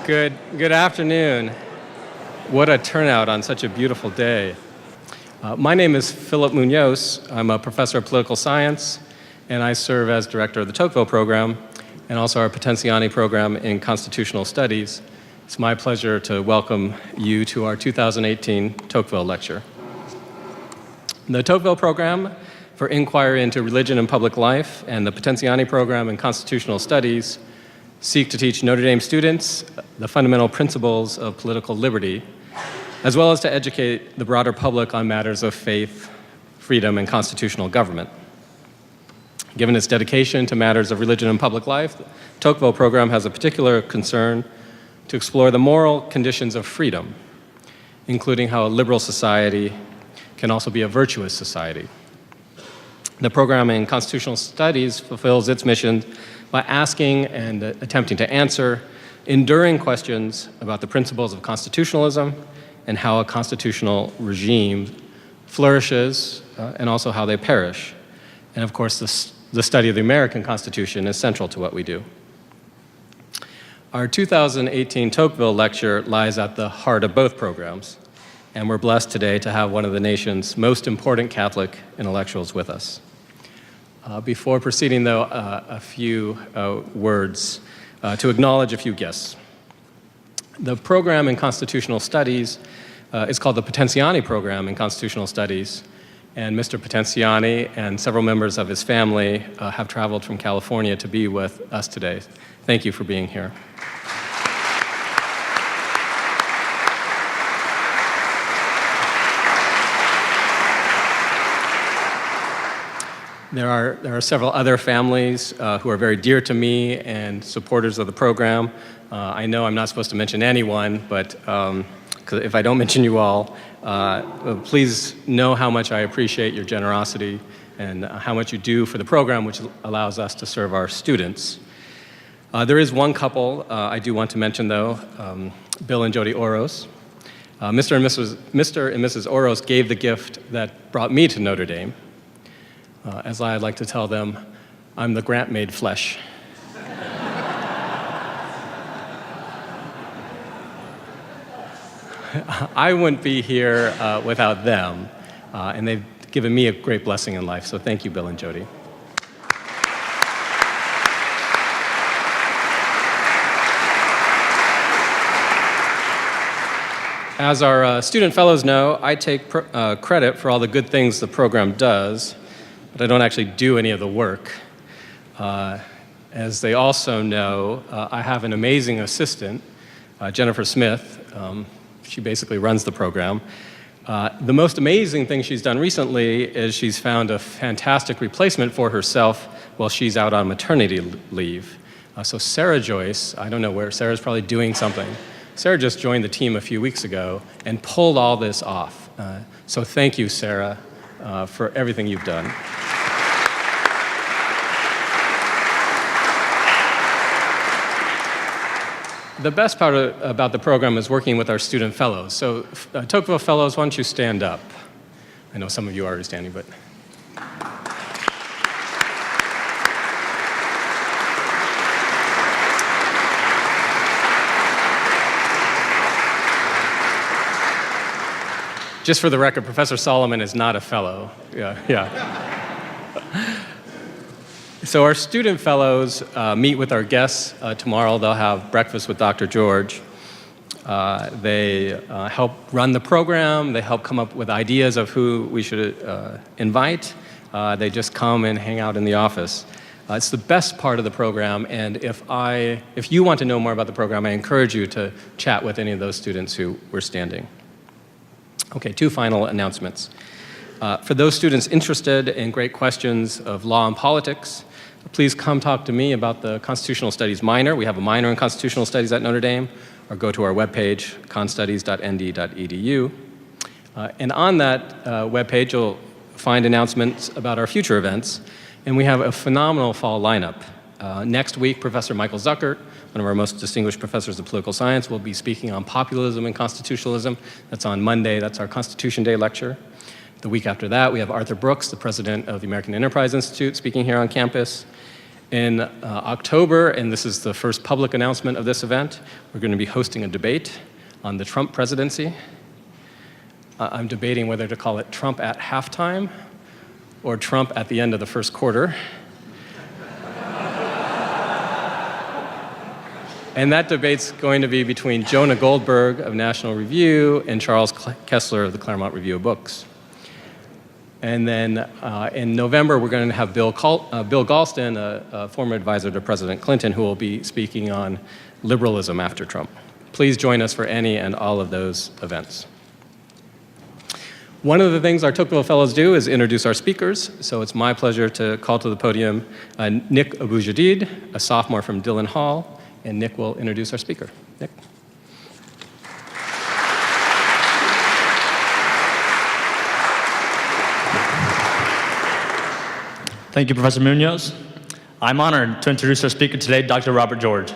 Good afternoon. What a turnout on such a beautiful day. My name is Philip Munoz. I'm a professor of political science, and I serve as director of the Tocqueville program and also our Potenziani program in constitutional studies. It's my pleasure to welcome you to our 2018 Tocqueville lecture. The Tocqueville program for inquiry into religion and public life and the Potenziani program in constitutional studies seek to teach Notre Dame students the fundamental principles of political liberty, as well as to educate the broader public on matters of faith, freedom, and constitutional government. Given its dedication to matters of religion and public life, the Tocqueville program has a particular concern to explore the moral conditions of freedom, including how a liberal society can also be a virtuous society. The program in constitutional studies fulfills its mission by asking and attempting to answer enduring questions about the principles of constitutionalism and how a constitutional regime flourishes and also how they perish. And of course, the study of the American Constitution is central to what we do. Our 2018 Tocqueville lecture lies at the heart of both programs, and we're blessed today to have one of the nation's most important Catholic intellectuals with us. Before proceeding, though, a few words to acknowledge a few guests. The program in constitutional studies is called the Potenziani program in constitutional studies, and Mr. Potenziani and several members of his family have traveled from California to be with us today. Thank you for being here. There are several other families who are very dear to me and supporters of the program. I know I'm not supposed to mention anyone, but if I don't mention you all, please know how much I appreciate your generosity and how much you do for the program, which allows us to serve our students. There is one couple I do want to mention, though, Bill and Jody Oros. Mr. and Mrs. Oros gave the gift that brought me to Notre Dame. As I'd like to tell them, I'm the grant made flesh. I wouldn't be here without them, and they've given me a great blessing in life, so thank you, Bill and Jody. As our student fellows know, I take credit for all the good things the program does, but I don't actually do any of the work. As they also know, I have an amazing assistant, Jennifer Smith. She basically runs the program. The most amazing thing she's done recently is she's found a fantastic replacement for herself while she's out on maternity leave. So Sarah Joyce, I don't know where, Sarah's probably doing something. Sarah just joined the team a few weeks ago and pulled all this off. So thank you, Sarah, for everything you've done. The best part about the program is working with our student fellows. So Tocqueville fellows, why don't you stand up? I know some of you are already standing, but. Just for the record, Professor Solomon is not a fellow. Yeah. So our student fellows meet with our guests tomorrow. They'll have breakfast with Dr. George. They help run the program. They help come up with ideas of who we should invite. They just come and hang out in the office. It's the best part of the program, and if you want to know more about the program, I encourage you to chat with any of those students who were standing. Okay, two final announcements. For those students interested in great questions of law and politics, please come talk to me about the Constitutional Studies minor. We have a minor in Constitutional Studies at Notre Dame, or go to our webpage, constudies.nd.edu. And on that webpage, you'll find announcements about our future events, and we have a phenomenal fall lineup. Next week, Professor Michael Zuckert, one of our most distinguished professors of political science, will be speaking on populism and constitutionalism. That's on Monday. That's our Constitution Day lecture. The week after that, we have Arthur Brooks, the president of the American Enterprise Institute, speaking here on campus. In October, and this is the first public announcement of this event, we're going to be hosting a debate on the Trump presidency. I'm debating whether to call it Trump at halftime or Trump at the end of the first quarter. And that debate's going to be between Jonah Goldberg of National Review and Charles Kessler of the Claremont Review of Books. And then in November, we're going to have Bill Galston, a former advisor to President Clinton, who will be speaking on liberalism after Trump. Please join us for any and all of those events. One of the things our Tocqueville Fellows do is introduce our speakers, so it's my pleasure to call to the podium Nick Abujadid, a sophomore from Dillon Hall, and Nick will introduce our speaker. Nick. Thank you, Professor Munoz. I'm honored to introduce our speaker today, Dr. Robert George.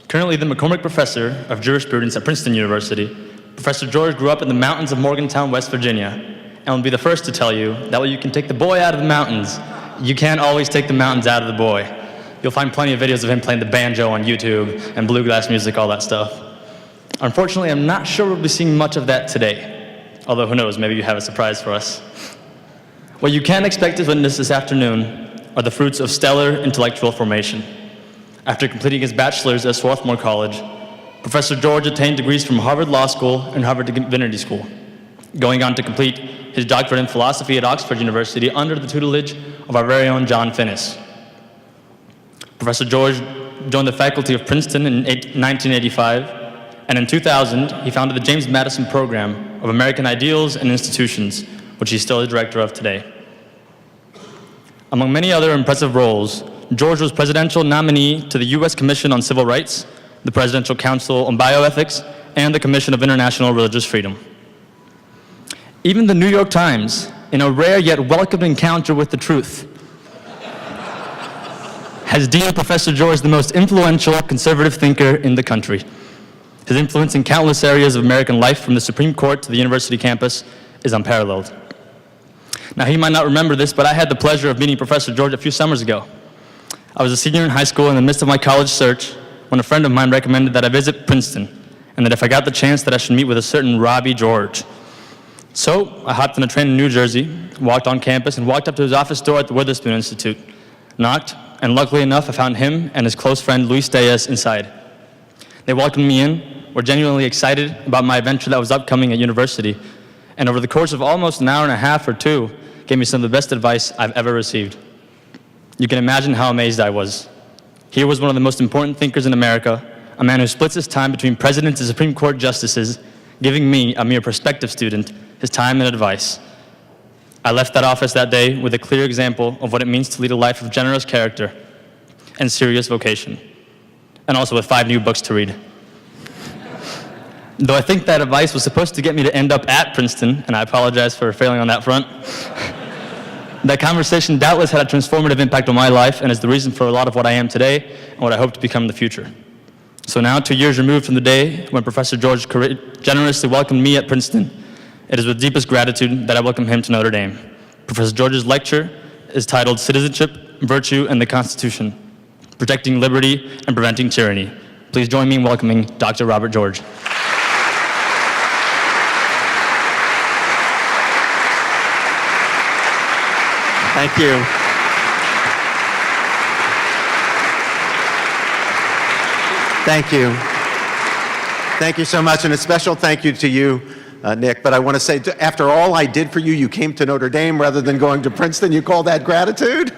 Currently the McCormick Professor of Jurisprudence at Princeton University, Professor George grew up in the mountains of Morgantown, West Virginia, and will be the first to tell you that while you can take the boy out of the mountains, you can't always take the mountains out of the boy. You'll find plenty of videos of him playing the banjo on YouTube and bluegrass music, all that stuff. Unfortunately, I'm not sure we'll be seeing much of that today, although who knows, maybe you have a surprise for us. What you can expect to witness this afternoon are the fruits of stellar intellectual formation. After completing his bachelor's at Swarthmore College, Professor George attained degrees from Harvard Law School and Harvard Divinity School, going on to complete his doctorate in philosophy at Oxford University under the tutelage of our very own John Finnis. Professor George joined the faculty of Princeton in 1985, and in 2000, he founded the James Madison Program of American Ideals and Institutions, which he's still the director of today. Among many other impressive roles, George was presidential nominee to the U.S. Commission on Civil Rights, the Presidential Council on Bioethics, and the Commission of International Religious Freedom. Even the New York Times, in a rare yet welcome encounter with the truth, has deemed Professor George the most influential conservative thinker in the country. His influence in countless areas of American life, from the Supreme Court to the university campus, is unparalleled. Now, he might not remember this, but I had the pleasure of meeting Professor George a few summers ago. I was a senior in high school in the midst of my college search when a friend of mine recommended that I visit Princeton, and that if I got the chance that I should meet with a certain Robbie George. So I hopped on a train in New Jersey, walked on campus, and walked up to his office door at the Witherspoon Institute, knocked, and luckily enough, I found him and his close friend Luis Diaz inside. They welcomed me in, were genuinely excited about my adventure that was upcoming at university, and over the course of almost an hour and a half or two, gave me some of the best advice I've ever received. You can imagine how amazed I was. Here was one of the most important thinkers in America, a man who splits his time between presidents and Supreme Court justices, giving me, a mere prospective student, his time and advice. I left that office that day with a clear example of what it means to lead a life of generous character and serious vocation, and also with 5 new books to read. Though I think that advice was supposed to get me to end up at Princeton, and I apologize for failing on that front, that conversation doubtless had a transformative impact on my life and is the reason for a lot of what I am today and what I hope to become in the future. So now, 2 years removed from the day when Professor George generously welcomed me at Princeton, it is with deepest gratitude that I welcome him to Notre Dame. Professor George's lecture is titled Citizenship, Virtue, and the Constitution, Protecting Liberty and Preventing Tyranny. Please join me in welcoming Dr. Robert George. Thank you. Thank you. Thank you so much, and a special thank you to you, Nick. But I want to say, after all I did for you, you came to Notre Dame rather than going to Princeton. You call that gratitude?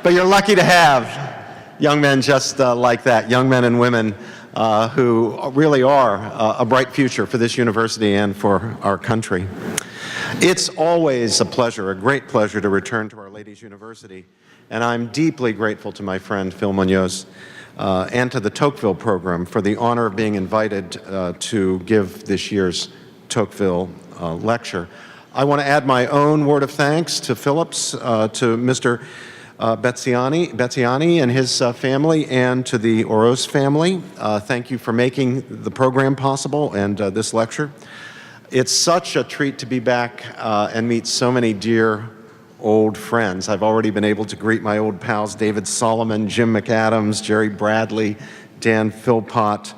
But you're lucky to have young men just like that, young men and women who really are a bright future for this university and for our country. It's always a pleasure, a great pleasure, to return to Our Lady's University, and I'm deeply grateful to my friend Phil Munoz and to the Tocqueville program for the honor of being invited to give this year's Tocqueville lecture. I want to add my own word of thanks to Phillips, to Mr. Betziani and his family, and to the Oros family. Thank you for making the program possible and this lecture. It's such a treat to be back and meet so many dear old friends. I've already been able to greet my old pals, David Solomon, Jim McAdams, Jerry Bradley, Dan Philpott,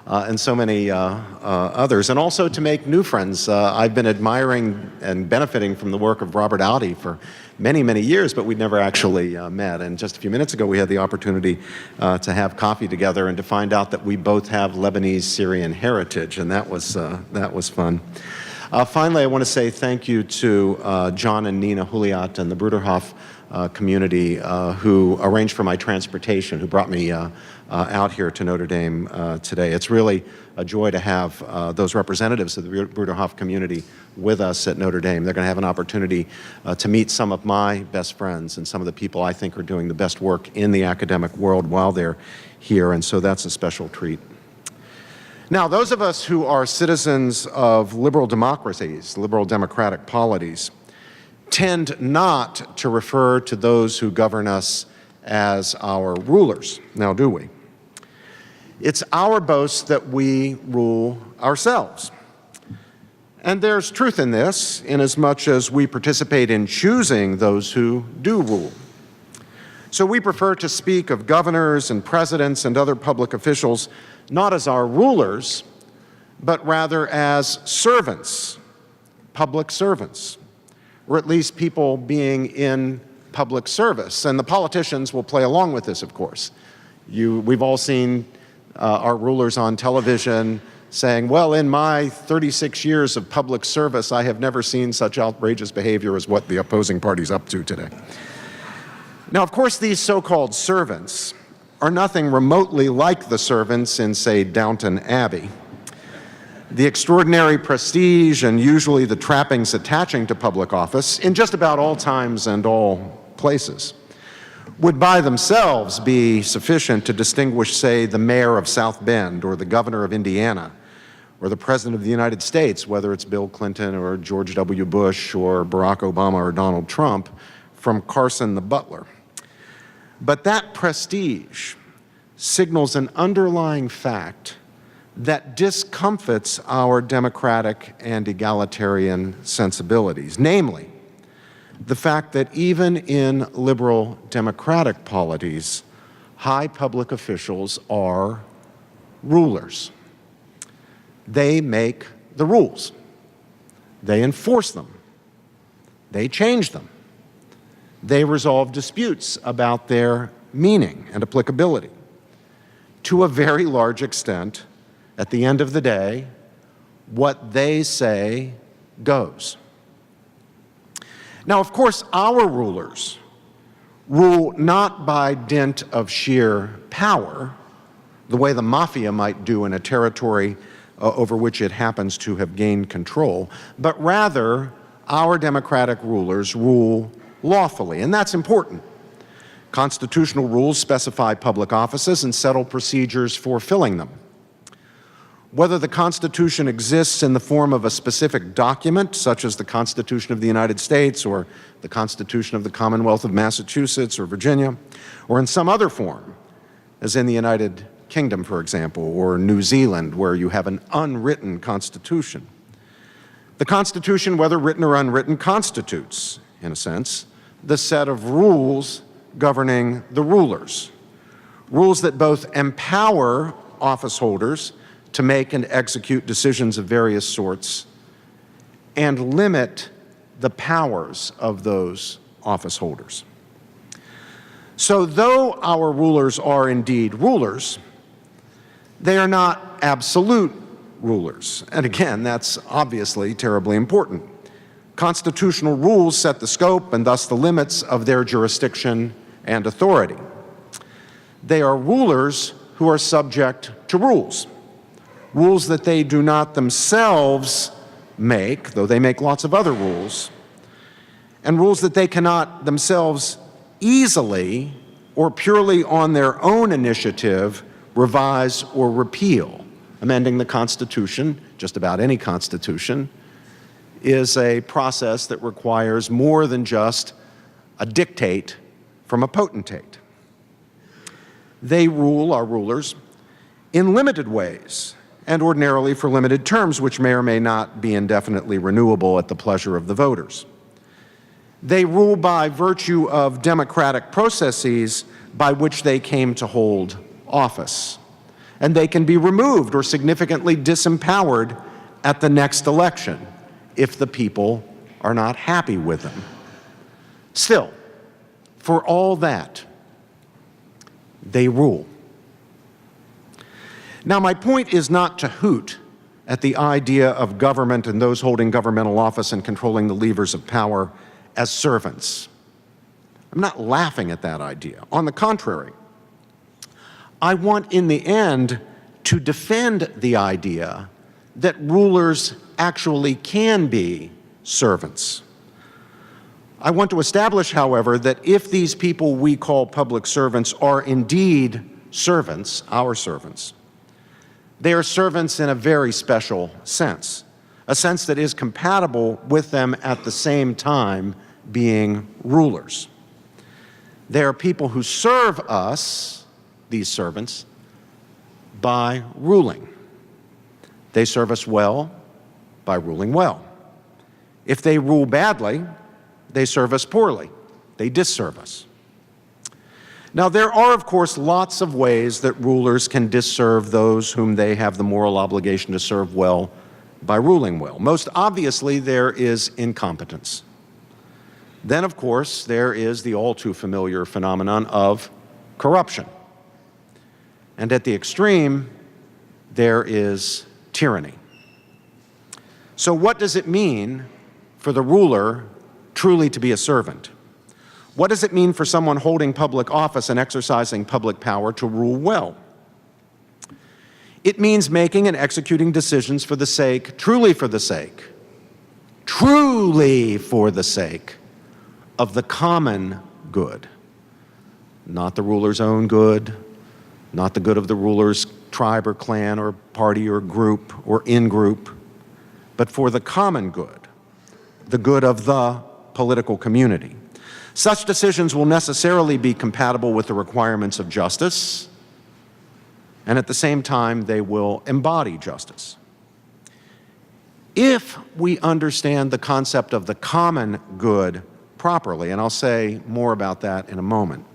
and so many others, and also to make new friends. I've been admiring and benefiting from the work of Robert Audi for many, many years, but we'd never actually met. And just a few minutes ago, we had the opportunity to have coffee together and to find out that we both have Lebanese Syrian heritage, and that was fun. Finally, I want to say thank you to John and Nina Huliat and the Bruderhof community who arranged for my transportation, who brought me out here to Notre Dame today. It's really a joy to have those representatives of the Bruderhof community with us at Notre Dame. They're going to have an opportunity to meet some of my best friends and some of the people I think are doing the best work in the academic world while they're here, and so that's a special treat. Now, those of us who are citizens of liberal democracies, liberal democratic polities, tend not to refer to those who govern us as our rulers, now do we? It's our boast that we rule ourselves. And there's truth in this, inasmuch as we participate in choosing those who do rule. So we prefer to speak of governors and presidents and other public officials not as our rulers, but rather as servants, public servants, or at least people being in public service. And the politicians will play along with this, of course. We've all seen our rulers on television saying, well, in my 36 years of public service, I have never seen such outrageous behavior as what the opposing party's up to today. Now, of course, these so-called servants are nothing remotely like the servants in, say, Downton Abbey. The extraordinary prestige and usually the trappings attaching to public office in just about all times and all places would by themselves be sufficient to distinguish, say, the mayor of South Bend or the governor of Indiana or the president of the United States, whether it's Bill Clinton or George W. Bush or Barack Obama or Donald Trump, from Carson the butler. But that prestige signals an underlying fact that discomfits our democratic and egalitarian sensibilities, namely, the fact that even in liberal democratic polities, high public officials are rulers. They make the rules. They enforce them. They change them. They resolve disputes about their meaning and applicability. To a very large extent, at the end of the day, what they say goes. Now, of course, our rulers rule not by dint of sheer power, the way the mafia might do in a territory over which it happens to have gained control, but rather our democratic rulers rule lawfully, and that's important. Constitutional rules specify public offices and settle procedures for filling them. Whether the Constitution exists in the form of a specific document, such as the Constitution of the United States or the Constitution of the Commonwealth of Massachusetts or Virginia, or in some other form, as in the United Kingdom, for example, or New Zealand, where you have an unwritten Constitution. The Constitution, whether written or unwritten, constitutes, in a sense, the set of rules governing the rulers. Rules that both empower office holders to make and execute decisions of various sorts and limit the powers of those office holders. So though our rulers are indeed rulers, they are not absolute rulers. And again, that's obviously terribly important. Constitutional rules set the scope and thus the limits of their jurisdiction and authority. They are rulers who are subject to rules. Rules that they do not themselves make, though they make lots of other rules, and rules that they cannot themselves easily or purely on their own initiative revise or repeal. Amending the Constitution, just about any Constitution, is a process that requires more than just a dictate from a potentate. They rule, our rulers, in limited ways, and ordinarily for limited terms, which may or may not be indefinitely renewable at the pleasure of the voters. They rule by virtue of democratic processes by which they came to hold office. And they can be removed or significantly disempowered at the next election if the people are not happy with them. Still, for all that, they rule. Now, my point is not to hoot at the idea of government and those holding governmental office and controlling the levers of power as servants. I'm not laughing at that idea. On the contrary, I want in the end to defend the idea that rulers actually can be servants. I want to establish, however, that if these people we call public servants are indeed servants, our servants, they are servants in a very special sense, a sense that is compatible with them at the same time being rulers. They are people who serve us, these servants, by ruling. They serve us well by ruling well. If they rule badly, they serve us poorly. They disserve us. Now, there are, of course, lots of ways that rulers can disserve those whom they have the moral obligation to serve well by ruling well. Most obviously, there is incompetence. Then, of course, there is the all too familiar phenomenon of corruption. And at the extreme, there is tyranny. So what does it mean for the ruler truly to be a servant? What does it mean for someone holding public office and exercising public power to rule well? It means making and executing decisions for the sake, truly for the sake of the common good. Not the ruler's own good, not the good of the ruler's tribe or clan or party or group or in-group, but for the common good, the good of the political community. Such decisions will necessarily be compatible with the requirements of justice, and at the same time, they will embody justice. If we understand the concept of the common good properly, and I'll say more about that in a moment,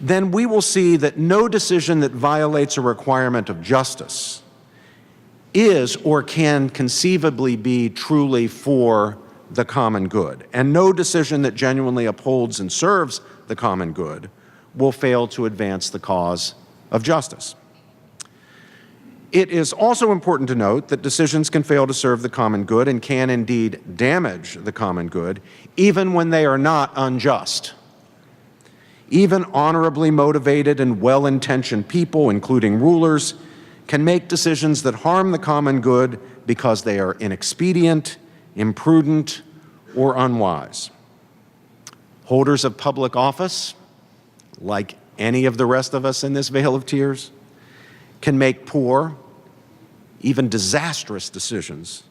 then we will see that no decision that violates a requirement of justice is or can conceivably be truly for the common good. And no decision that genuinely upholds and serves the common good will fail to advance the cause of justice. It is also important to note that decisions can fail to serve the common good and can indeed damage the common good, even when they are not unjust. Even honorably motivated and well-intentioned people, including rulers, can make decisions that harm the common good because they are inexpedient, imprudent, or unwise. Holders of public office, like any of the rest of us in this vale of tears, can make poor, even disastrous decisions,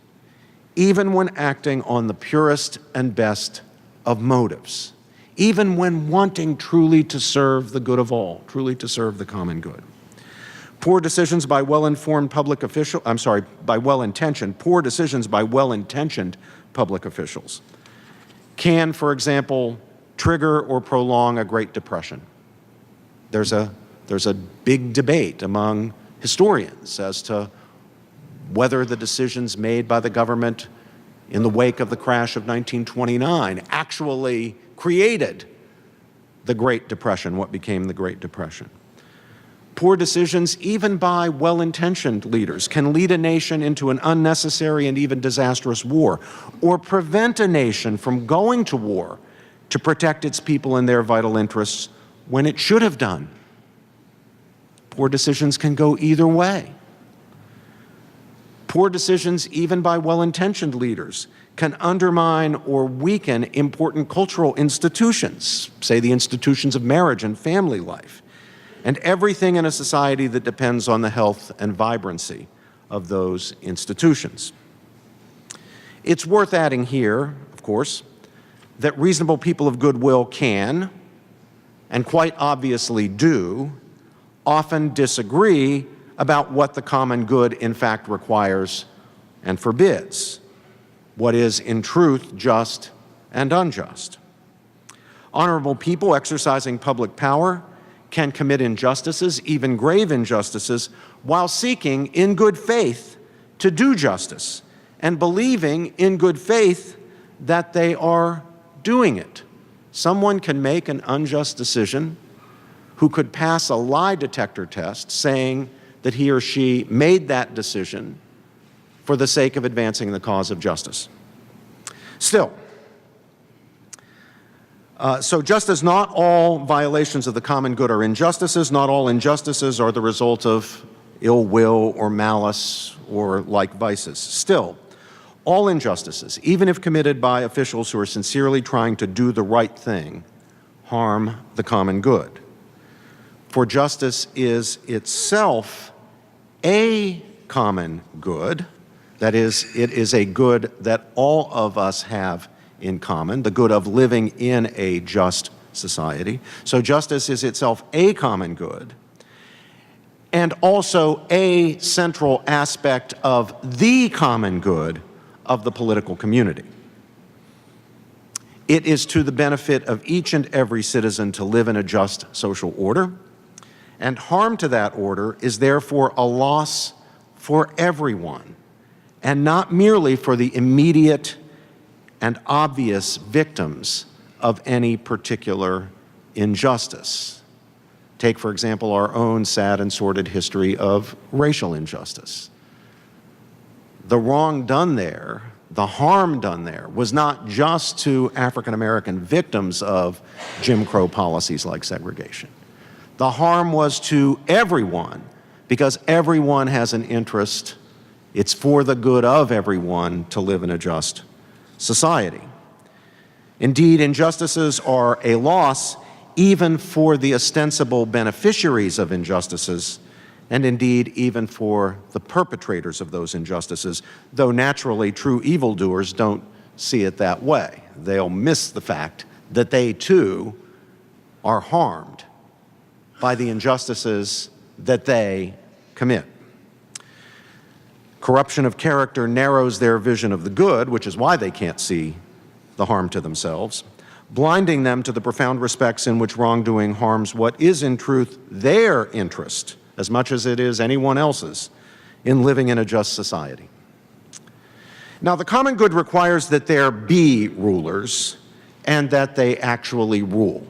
even when acting on the purest and best of motives, even when wanting truly to serve the good of all, truly to serve the common good. Poor decisions by well-intentioned public officials can, for example, trigger or prolong a Great Depression. There's a big debate among historians as to whether the decisions made by the government in the wake of the crash of 1929 actually created the Great Depression, what became the Great Depression. Poor decisions, even by well-intentioned leaders, can lead a nation into an unnecessary and even disastrous war, or prevent a nation from going to war to protect its people and their vital interests when it should have done. Poor decisions can go either way. Poor decisions, even by well-intentioned leaders, can undermine or weaken important cultural institutions, say the institutions of marriage and family life, and everything in a society that depends on the health and vibrancy of those institutions. It's worth adding here, of course, that reasonable people of goodwill can, and quite obviously do, often disagree about what the common good in fact requires and forbids, what is in truth just and unjust. Honorable people exercising public power can commit injustices, even grave injustices, while seeking in good faith to do justice and believing in good faith that they are doing it. Someone can make an unjust decision who could pass a lie detector test saying that he or she made that decision for the sake of advancing the cause of justice. Still, so just as not all violations of the common good are injustices, not all injustices are the result of ill will or malice or like vices. Still, all injustices, even if committed by officials who are sincerely trying to do the right thing, harm the common good. For justice is itself a common good. That is, it is a good that all of us have in common, the good of living in a just society. So justice is itself a common good, and also a central aspect of the common good of the political community. It is to the benefit of each and every citizen to live in a just social order, and harm to that order is therefore a loss for everyone, and not merely for the immediate and obvious victims of any particular injustice. Take, for example, our own sad and sordid history of racial injustice. The wrong done there, the harm done there, was not just to African American victims of Jim Crow policies like segregation. The harm was to everyone, because everyone has an interest. It's for the good of everyone to live in a just society. Indeed, injustices are a loss even for the ostensible beneficiaries of injustices, and indeed even for the perpetrators of those injustices, though naturally true evildoers don't see it that way. They'll miss the fact that they too are harmed by the injustices that they commit. Corruption of character narrows their vision of the good, which is why they can't see the harm to themselves, blinding them to the profound respects in which wrongdoing harms what is in truth their interest, as much as it is anyone else's, in living in a just society. Now, the common good requires that there be rulers and that they actually rule.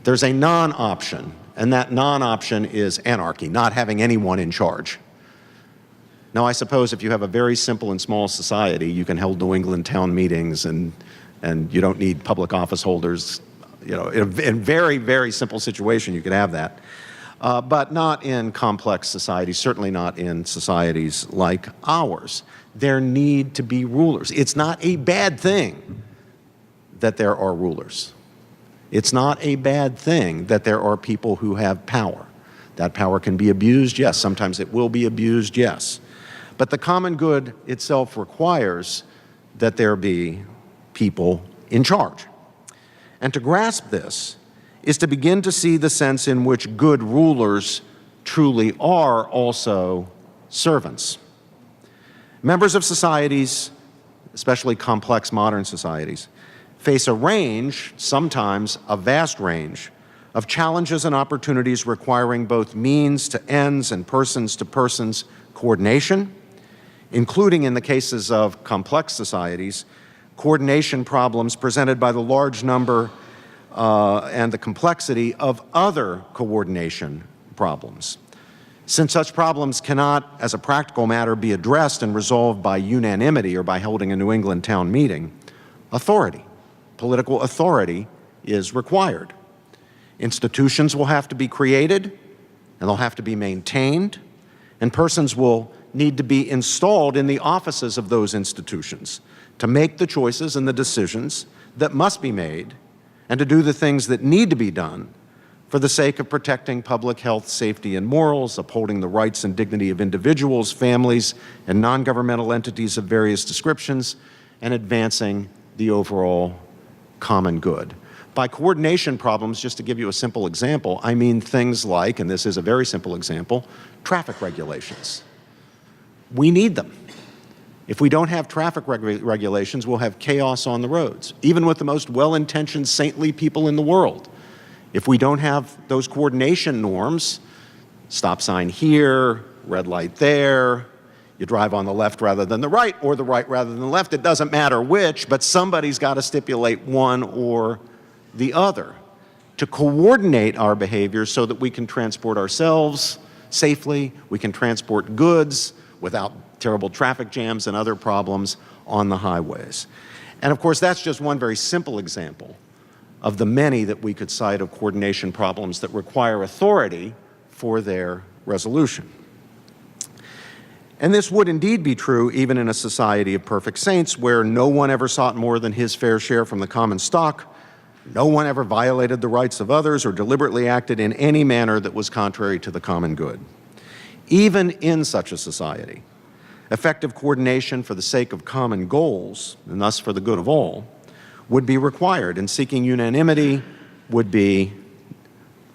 There's a non-option, and that non-option is anarchy, not having anyone in charge. Now, I suppose if you have a very simple and small society, you can hold New England town meetings and you don't need public office holders. You know, in a very, very simple situation, you could have that. But not in complex societies, certainly not in societies like ours. There need to be rulers. It's not a bad thing that there are rulers. It's not a bad thing that there are people who have power. That power can be abused, yes. Sometimes it will be abused, yes. But the common good itself requires that there be people in charge. And to grasp this is to begin to see the sense in which good rulers truly are also servants. Members of societies, especially complex modern societies, face a range, sometimes a vast range, of challenges and opportunities requiring both means to ends and persons to persons coordination, including in the cases of complex societies, coordination problems presented by the large number and the complexity of other coordination problems. Since such problems cannot, as a practical matter, be addressed and resolved by unanimity or by holding a New England town meeting, authority, political authority, is required. Institutions will have to be created, and they'll have to be maintained, and persons will need to be installed in the offices of those institutions to make the choices and the decisions that must be made and to do the things that need to be done for the sake of protecting public health, safety, and morals, upholding the rights and dignity of individuals, families, and non-governmental entities of various descriptions, and advancing the overall common good. By coordination problems, just to give you a simple example, I mean things like, and this is a very simple example, traffic regulations. We need them. If we don't have traffic regulations, we'll have chaos on the roads, even with the most well-intentioned, saintly people in the world. If we don't have those coordination norms, stop sign here, red light there, you drive on the left rather than the right, or the right rather than the left, it doesn't matter which, but somebody's got to stipulate one or the other to coordinate our behavior so that we can transport ourselves safely, we can transport goods without terrible traffic jams and other problems on the highways. And of course, that's just one very simple example of the many that we could cite of coordination problems that require authority for their resolution. And this would indeed be true even in a society of perfect saints where no one ever sought more than his fair share from the common stock, no one ever violated the rights of others or deliberately acted in any manner that was contrary to the common good. Even in such a society, effective coordination for the sake of common goals, and thus for the good of all, would be required, and seeking unanimity would be,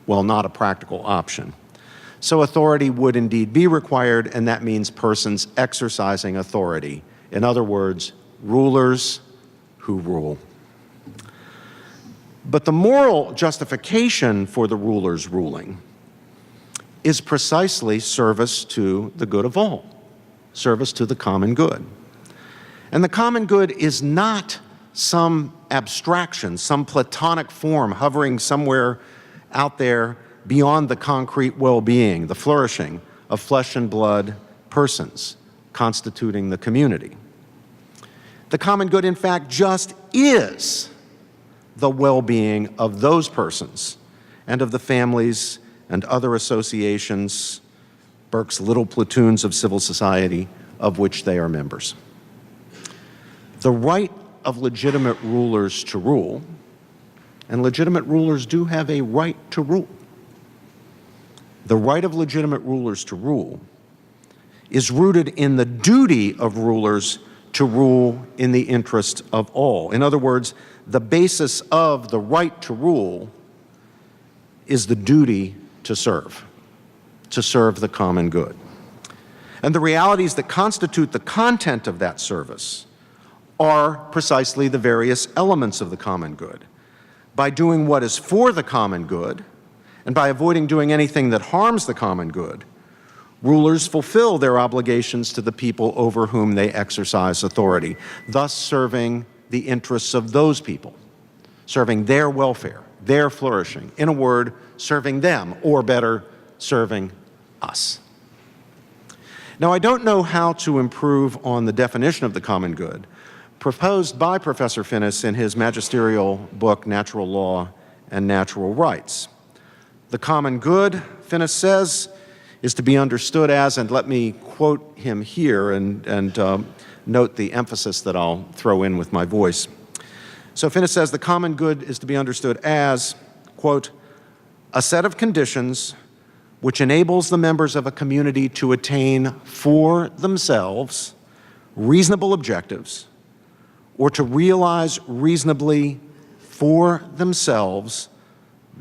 well, not a practical option. So authority would indeed be required, and that means persons exercising authority. In other words, rulers who rule. But the moral justification for the ruler's ruling is precisely service to the good of all, service to the common good. And the common good is not some abstraction, some platonic form hovering somewhere out there beyond the concrete well-being, the flourishing of flesh and blood persons constituting the community. The common good, in fact, just is the well-being of those persons and of the families and other associations, Burke's little platoons of civil society, of which they are members. The right of legitimate rulers to rule, and legitimate rulers do have a right to rule. The right of legitimate rulers to rule is rooted in the duty of rulers to rule in the interest of all. In other words, the basis of the right to rule is the duty to serve the common good. And the realities that constitute the content of that service are precisely the various elements of the common good. By doing what is for the common good, and by avoiding doing anything that harms the common good, rulers fulfill their obligations to the people over whom they exercise authority, thus serving the interests of those people, serving their welfare, their flourishing. In a word, serving them, or better, serving us. Now, I don't know how to improve on the definition of the common good proposed by Professor Finnis in his magisterial book, Natural Law and Natural Rights. The common good, Finnis says, is to be understood as, and let me quote him here and note the emphasis that I'll throw in with my voice. So Finnis says the common good is to be understood as, quote, a set of conditions which enables the members of a community to attain for themselves reasonable objectives, or to realize reasonably for themselves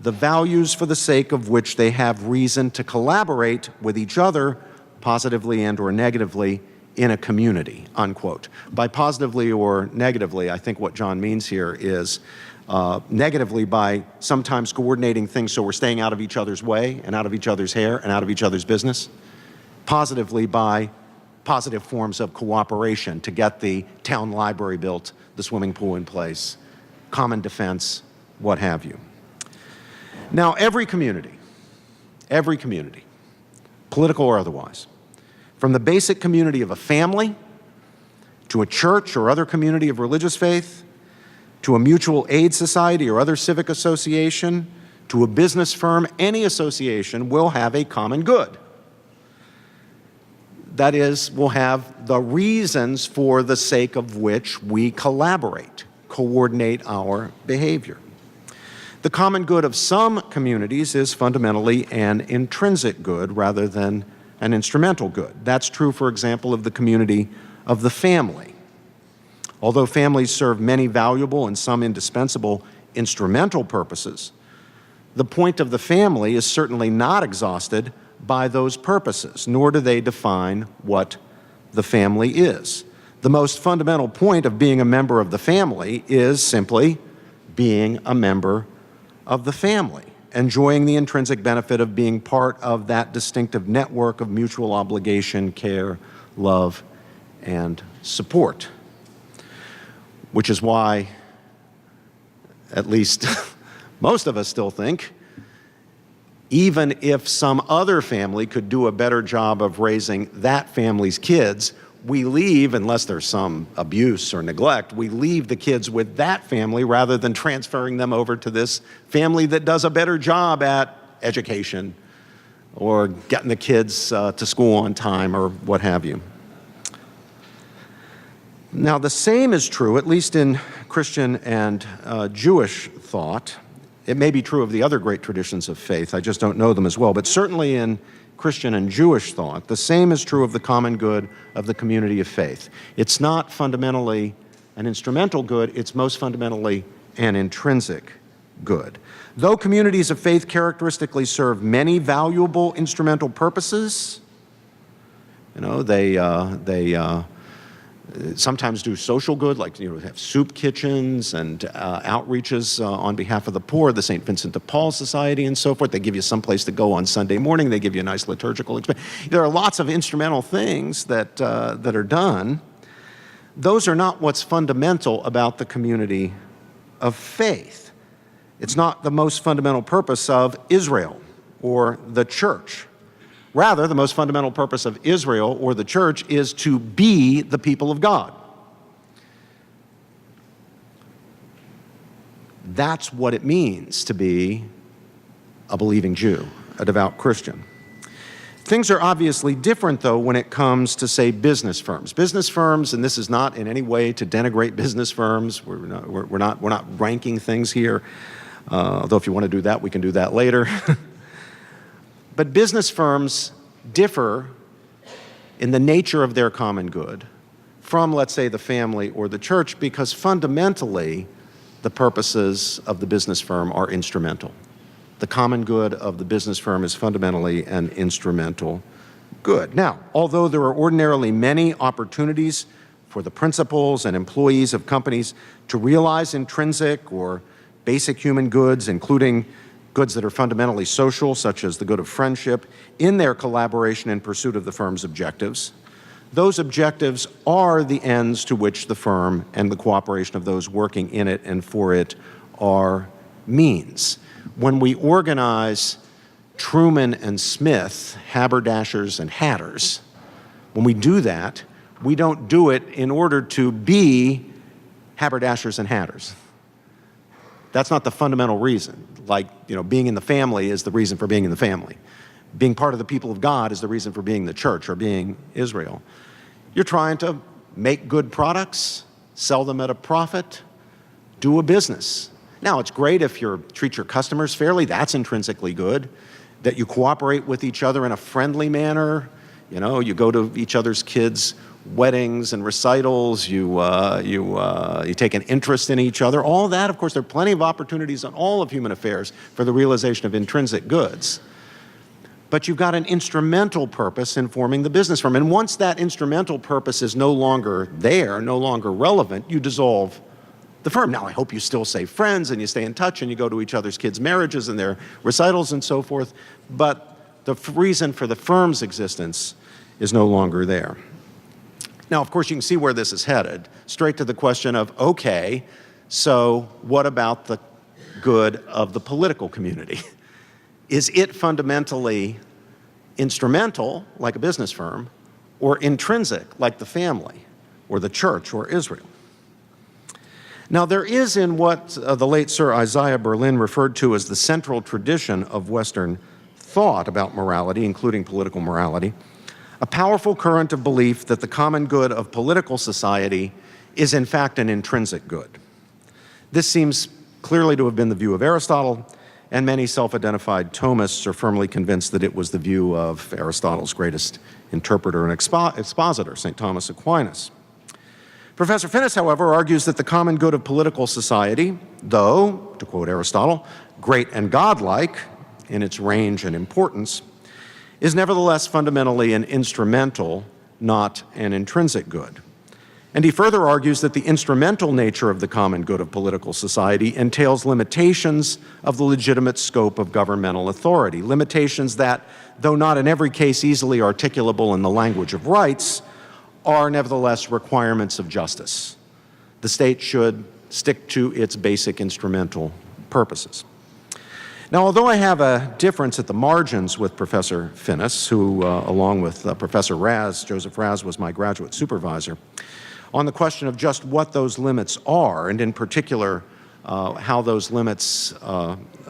the values for the sake of which they have reason to collaborate with each other, positively and or negatively, in a community, unquote. By positively or negatively, I think what John means here is negatively by sometimes coordinating things so we're staying out of each other's way and out of each other's hair and out of each other's business. Positively by positive forms of cooperation to get the town library built, the swimming pool in place, common defense, what have you. Now, every community, political or otherwise, from the basic community of a family to a church or other community of religious faith, to a mutual aid society or other civic association, to a business firm, any association will have a common good. That is, will have the reasons for the sake of which we collaborate, coordinate our behavior. The common good of some communities is fundamentally an intrinsic good rather than an instrumental good. That's true, for example, of the community of the family. Although families serve many valuable and some indispensable instrumental purposes, the point of the family is certainly not exhausted by those purposes, nor do they define what the family is. The most fundamental point of being a member of the family is simply being a member of the family, enjoying the intrinsic benefit of being part of that distinctive network of mutual obligation, care, love, and support. Which is why, at least most of us still think, even if some other family could do a better job of raising that family's kids, we leave, unless there's some abuse or neglect, we leave the kids with that family rather than transferring them over to this family that does a better job at education or getting the kids to school on time or what have you. Now, the same is true, at least in Christian and Jewish thought. It may be true of the other great traditions of faith, I just don't know them as well, but certainly in Christian and Jewish thought, the same is true of the common good of the community of faith. It's not fundamentally an instrumental good, it's most fundamentally an intrinsic good. Though communities of faith characteristically serve many valuable instrumental purposes, they sometimes do social good, like have soup kitchens and outreaches on behalf of the poor, the St. Vincent de Paul Society and so forth. They give you some place to go on Sunday morning. They give you a nice liturgical experience. There are lots of instrumental things that are done. Those are not what's fundamental about the community of faith. It's not the most fundamental purpose of Israel or the church. Rather, the most fundamental purpose of Israel or the church is to be the people of God. That's what it means to be a believing Jew, a devout Christian. Things are obviously different, though, when it comes to, say, business firms. Business firms, and this is not in any way to denigrate business firms. We're not ranking things here. Although if you want to do that, we can do that later. But business firms differ in the nature of their common good from, let's say, the family or the church, because fundamentally the purposes of the business firm are instrumental. The common good of the business firm is fundamentally an instrumental good. Now, although there are ordinarily many opportunities for the principals and employees of companies to realize intrinsic or basic human goods, including goods that are fundamentally social, such as the good of friendship, in their collaboration in pursuit of the firm's objectives, those objectives are the ends to which the firm and the cooperation of those working in it and for it are means. When we organize Truman and Smith, haberdashers and hatters, when we do that, we don't do it in order to be haberdashers and hatters. That's not the fundamental reason. Like, being in the family is the reason for being in the family. Being part of the people of God is the reason for being the church or being Israel. You're trying to make good products, sell them at a profit, do a business. Now, it's great if you treat your customers fairly. That's intrinsically good. That you cooperate with each other in a friendly manner. You go to each other's kids' weddings and recitals, you take an interest in each other. All that, of course, there are plenty of opportunities in all of human affairs for the realization of intrinsic goods. But you've got an instrumental purpose in forming the business firm. And once that instrumental purpose is no longer there, no longer relevant, you dissolve the firm. Now, I hope you still stay friends and you stay in touch and you go to each other's kids' marriages and their recitals and so forth, but the reason for the firm's existence is no longer there. Now, of course, you can see where this is headed, straight to the question of, okay, so what about the good of the political community? Is it fundamentally instrumental, like a business firm, or intrinsic, like the family, or the church, or Israel? Now, there is in what the late Sir Isaiah Berlin referred to as the central tradition of Western thought about morality, including political morality, a powerful current of belief that the common good of political society is in fact an intrinsic good. This seems clearly to have been the view of Aristotle, and many self-identified Thomists are firmly convinced that it was the view of Aristotle's greatest interpreter and expositor, St. Thomas Aquinas. Professor Finnis, however, argues that the common good of political society, though, to quote Aristotle, great and godlike in its range and importance, is nevertheless fundamentally an instrumental, not an intrinsic good. And he further argues that the instrumental nature of the common good of political society entails limitations of the legitimate scope of governmental authority, limitations that, though not in every case easily articulable in the language of rights, are nevertheless requirements of justice. The state should stick to its basic instrumental purposes. Now, although I have a difference at the margins with Professor Finnis, who, along with Professor Raz, Joseph Raz was my graduate supervisor, on the question of just what those limits are, and in particular, how those limits,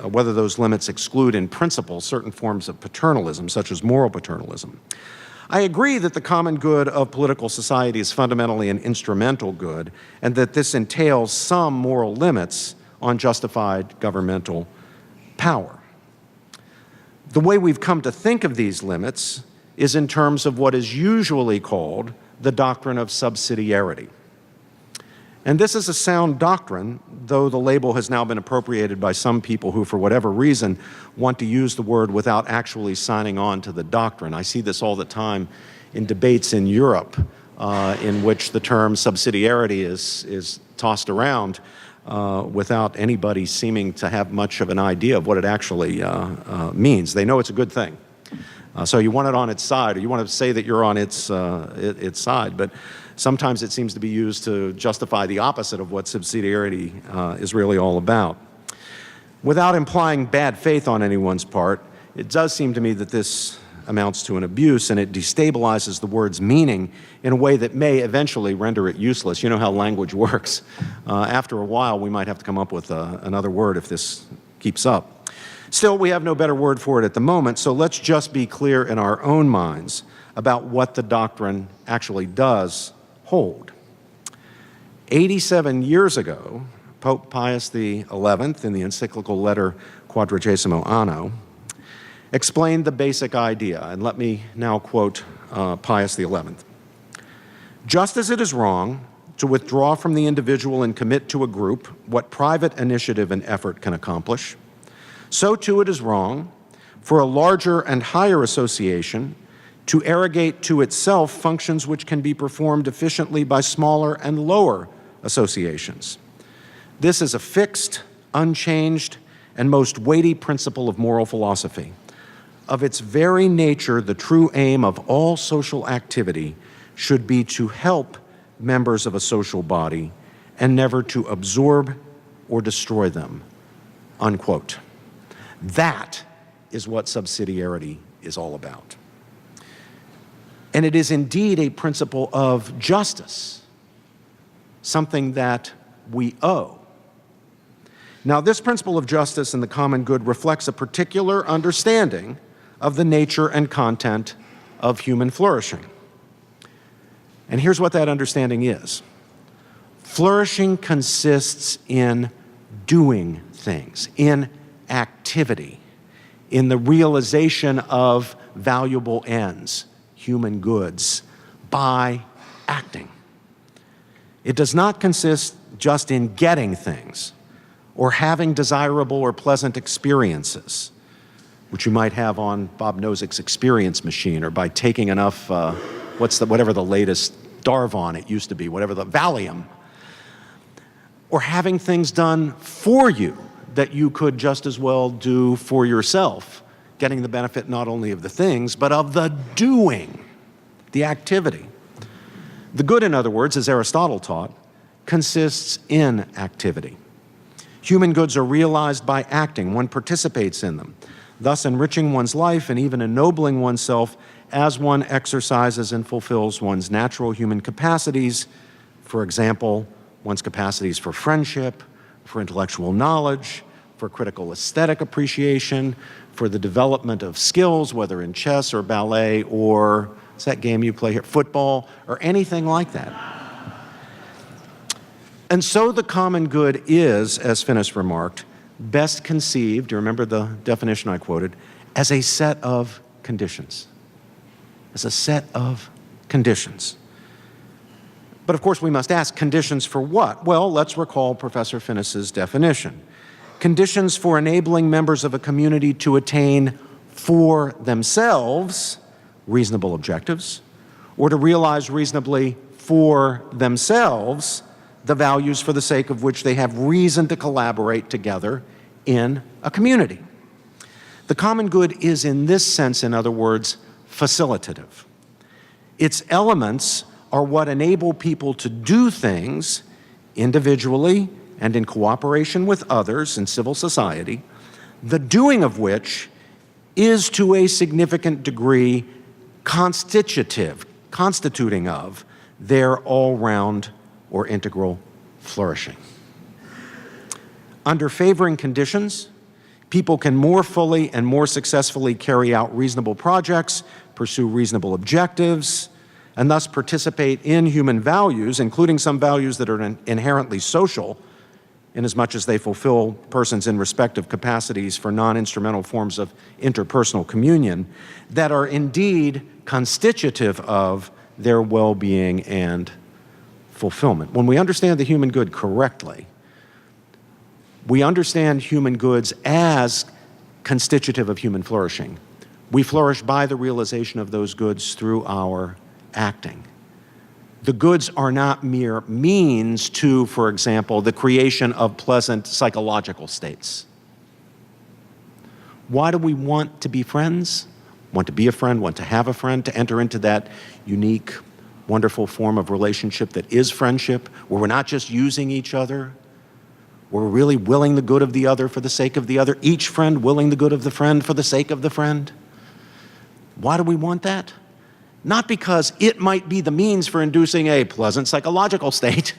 whether those limits exclude in principle certain forms of paternalism, such as moral paternalism. I agree that the common good of political society is fundamentally an instrumental good, and that this entails some moral limits on justified governmental power. The way we've come to think of these limits is in terms of what is usually called the doctrine of subsidiarity. And this is a sound doctrine, though the label has now been appropriated by some people who, for whatever reason, want to use the word without actually signing on to the doctrine. I see this all the time in debates in Europe, in which the term subsidiarity is tossed around without anybody seeming to have much of an idea of what it actually means. They know it's a good thing. So you want it on its side, or you want to say that you're on its side, but sometimes it seems to be used to justify the opposite of what subsidiarity is really all about. Without implying bad faith on anyone's part, it does seem to me that this amounts to an abuse, and it destabilizes the word's meaning in a way that may eventually render it useless. You know how language works. After a while, we might have to come up with another word if this keeps up. Still, we have no better word for it at the moment, so let's just be clear in our own minds about what the doctrine actually does hold. 87 years ago, Pope Pius XI, in the encyclical letter Quadragesimo Anno, explained the basic idea, and let me now quote Pius XI. "Just as it is wrong to withdraw from the individual and commit to a group what private initiative and effort can accomplish, so too it is wrong for a larger and higher association to arrogate to itself functions which can be performed efficiently by smaller and lower associations. This is a fixed, unchanged, and most weighty principle of moral philosophy. Of its very nature, the true aim of all social activity should be to help members of a social body and never to absorb or destroy them," unquote. That is what subsidiarity is all about. And it is indeed a principle of justice, something that we owe. Now, this principle of justice and the common good reflects a particular understanding of the nature and content of human flourishing. And here's what that understanding is. Flourishing consists in doing things, in activity, in the realization of valuable ends, human goods, by acting. It does not consist just in getting things or having desirable or pleasant experiences, which you might have on Bob Nozick's experience machine, or by taking enough, whatever the latest Darvon it used to be, whatever the Valium, or having things done for you that you could just as well do for yourself, getting the benefit not only of the things, but of the doing, the activity. The good, in other words, as Aristotle taught, consists in activity. Human goods are realized by acting. One participates in them, thus enriching one's life and even ennobling oneself as one exercises and fulfills one's natural human capacities. For example, one's capacities for friendship, for intellectual knowledge, for critical aesthetic appreciation, for the development of skills, whether in chess or ballet or, what's that game you play here, football, or anything like that. And so the common good is, as Finnis remarked, best conceived, you remember the definition I quoted, as a set of conditions. As a set of conditions. But of course we must ask, conditions for what? Well, let's recall Professor Finnis's definition. Conditions for enabling members of a community to attain for themselves reasonable objectives, or to realize reasonably for themselves the values for the sake of which they have reason to collaborate together in a community. The common good is, in this sense, in other words, facilitative. Its elements are what enable people to do things individually and in cooperation with others in civil society, the doing of which is to a significant degree constituting of their all-round or integral flourishing. Under favoring conditions, people can more fully and more successfully carry out reasonable projects, pursue reasonable objectives, and thus participate in human values, including some values that are inherently social, inasmuch as they fulfill persons in respective capacities for non-instrumental forms of interpersonal communion, that are indeed constitutive of their well-being and fulfillment. When we understand the human good correctly, we understand human goods as constitutive of human flourishing. We flourish by the realization of those goods through our acting. The goods are not mere means to, for example, the creation of pleasant psychological states. Why do we want to be friends? Want to be a friend, want to have a friend, to enter into that unique, wonderful form of relationship that is friendship, where we're not just using each other, we're really willing the good of the other for the sake of the other, each friend willing the good of the friend for the sake of the friend. Why do we want that? Not because it might be the means for inducing a pleasant psychological state.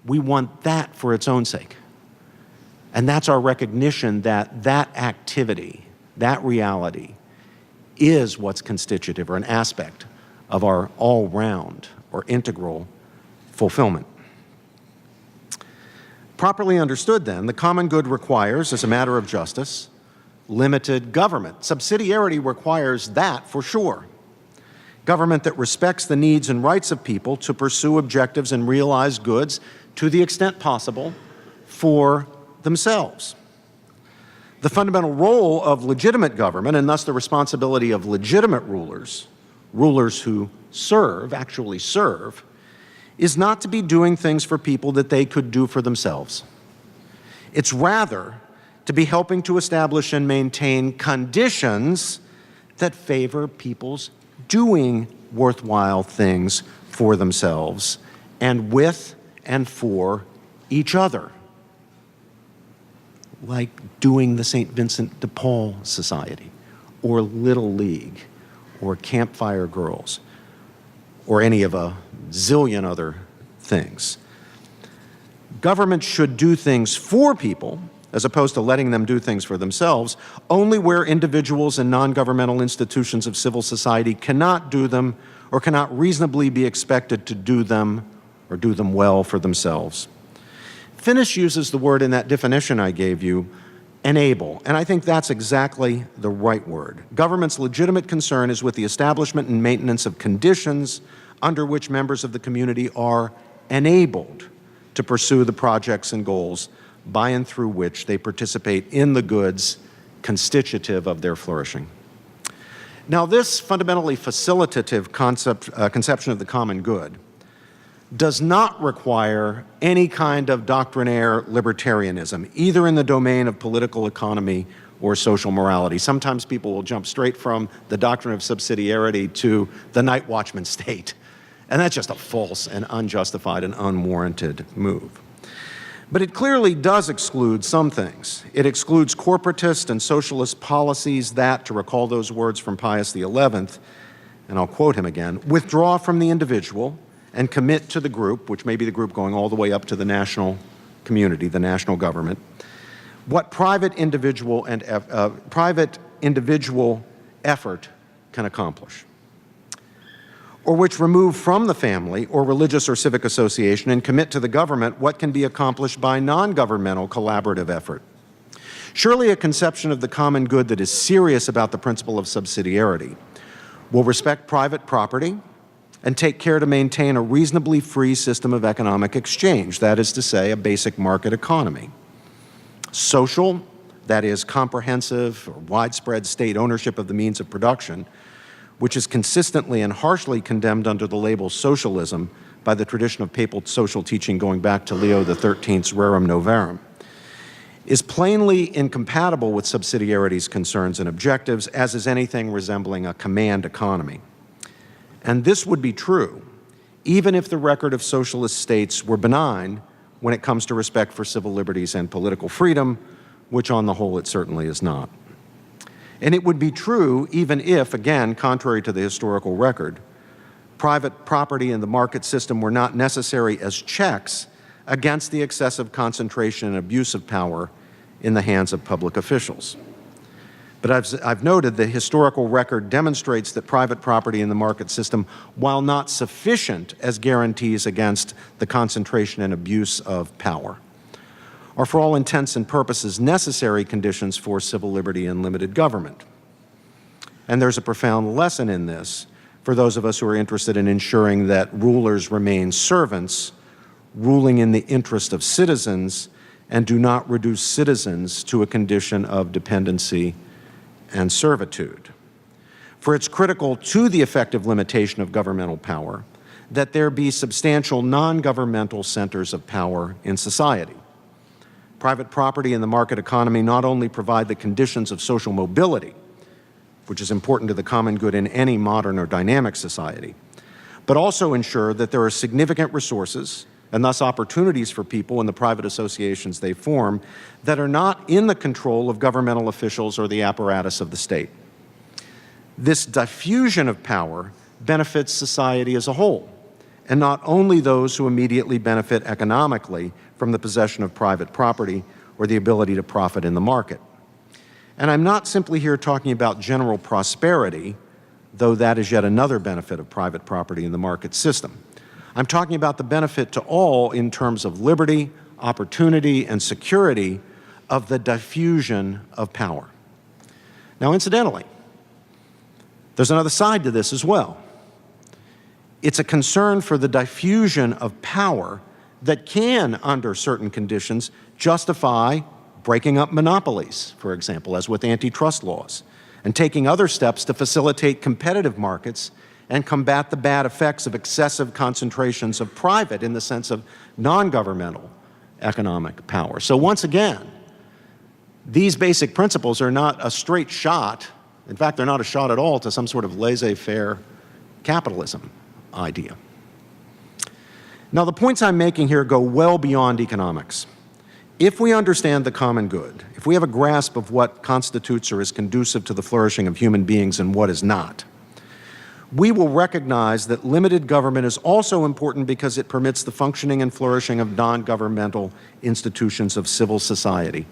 We want that for its own sake. And that's our recognition that that activity, that reality, is what's constitutive or an aspect of our all-round or integral fulfillment. Properly understood, then, the common good requires, as a matter of justice, limited government. Subsidiarity requires that for sure. Government that respects the needs and rights of people to pursue objectives and realize goods to the extent possible for themselves. The fundamental role of legitimate government, and thus the responsibility of legitimate rulers, rulers who serve, actually serve, is not to be doing things for people that they could do for themselves. It's rather to be helping to establish and maintain conditions that favor people's doing worthwhile things for themselves and with and for each other, like doing the St. Vincent de Paul Society, or Little League, or Campfire Girls, or any of a zillion other things. Government should do things for people, as opposed to letting them do things for themselves, only where individuals and non-governmental institutions of civil society cannot do them or cannot reasonably be expected to do them or do them well for themselves. Finnish uses the word in that definition I gave you, enable, and I think that's exactly the right word. Government's legitimate concern is with the establishment and maintenance of conditions under which members of the community are enabled to pursue the projects and goals by and through which they participate in the goods constitutive of their flourishing. Now, this fundamentally facilitative conception of the common good does not require any kind of doctrinaire libertarianism, either in the domain of political economy or social morality. Sometimes people will jump straight from the doctrine of subsidiarity to the night watchman state, and that's just a false and unjustified and unwarranted move. But it clearly does exclude some things. It excludes corporatist and socialist policies that, to recall those words from Pius XI, and I'll quote him again, withdraw from the individual and commit to the group, which may be the group going all the way up to the national community, the national government, what private individual effort can accomplish, or which remove from the family or religious or civic association and commit to the government what can be accomplished by non-governmental collaborative effort. Surely a conception of the common good that is serious about the principle of subsidiarity will respect private property and take care to maintain a reasonably free system of economic exchange, that is to say, a basic market economy. Social, that is, comprehensive or widespread state ownership of the means of production, which is consistently and harshly condemned under the label socialism by the tradition of papal social teaching going back to Leo XIII's Rerum Novarum, is plainly incompatible with subsidiarity's concerns and objectives, as is anything resembling a command economy. And this would be true even if the record of socialist states were benign when it comes to respect for civil liberties and political freedom, which on the whole it certainly is not. And it would be true even if, again, contrary to the historical record, private property and the market system were not necessary as checks against the excessive concentration and abuse of power in the hands of public officials. But I've noted the historical record demonstrates that private property in the market system, while not sufficient as guarantees against the concentration and abuse of power, are for all intents and purposes necessary conditions for civil liberty and limited government. And there's a profound lesson in this for those of us who are interested in ensuring that rulers remain servants, ruling in the interest of citizens, and do not reduce citizens to a condition of dependency and servitude. For it's critical to the effective limitation of governmental power that there be substantial non-governmental centers of power in society. Private property and the market economy not only provide the conditions of social mobility, which is important to the common good in any modern or dynamic society, but also ensure that there are significant resources and thus opportunities for people in the private associations they form that are not in the control of governmental officials or the apparatus of the state. This diffusion of power benefits society as a whole, and not only those who immediately benefit economically from the possession of private property or the ability to profit in the market. And I'm not simply here talking about general prosperity, though that is yet another benefit of private property in the market system. I'm talking about the benefit to all in terms of liberty, opportunity, and security of the diffusion of power. Now, incidentally, there's another side to this as well. It's a concern for the diffusion of power that can, under certain conditions, justify breaking up monopolies, for example, as with antitrust laws, and taking other steps to facilitate competitive markets and combat the bad effects of excessive concentrations of private, in the sense of non-governmental economic power. So once again, these basic principles are not a straight shot. In fact, they're not a shot at all to some sort of laissez-faire capitalism idea. Now, the points I'm making here go well beyond economics. If we understand the common good, if we have a grasp of what constitutes or is conducive to the flourishing of human beings and what is not, we will recognize that limited government is also important because it permits the functioning and flourishing of non-governmental institutions of civil society.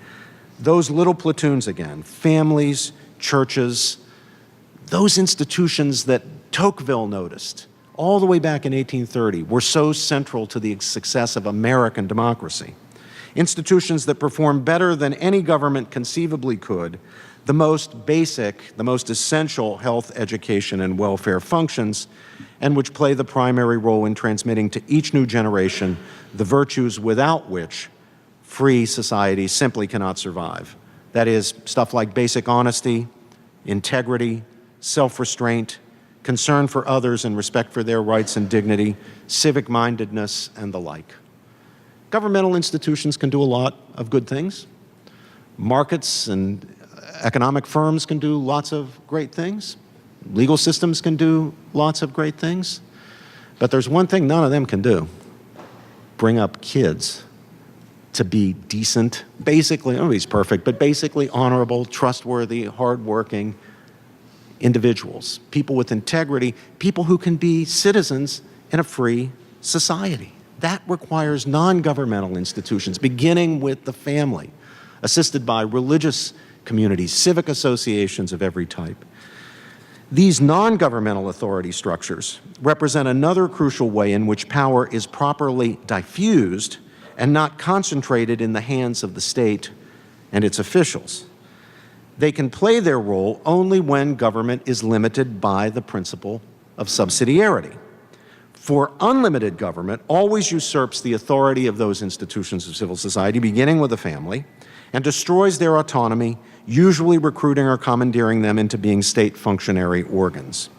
Those little platoons again, families, churches, those institutions that Tocqueville noticed all the way back in 1830 were so central to the success of American democracy. Institutions that perform better than any government conceivably could the most basic, the most essential health, education, and welfare functions, and which play the primary role in transmitting to each new generation the virtues without which free societies simply cannot survive. That is, stuff like basic honesty, integrity, self-restraint, concern for others and respect for their rights and dignity, civic-mindedness, and the like. Governmental institutions can do a lot of good things. Markets and economic firms can do lots of great things. Legal systems can do lots of great things. But there's one thing none of them can do: bring up kids to be decent, basically, nobody's perfect, but basically honorable, trustworthy, hardworking individuals, people with integrity, people who can be citizens in a free society. That requires non-governmental institutions, beginning with the family, assisted by religious communities, civic associations of every type. These non-governmental authority structures represent another crucial way in which power is properly diffused and not concentrated in the hands of the state and its officials. They can play their role only when government is limited by the principle of subsidiarity. For unlimited government always usurps the authority of those institutions of civil society, beginning with the family, and destroys their autonomy, usually recruiting or commandeering them into being state functionary organs.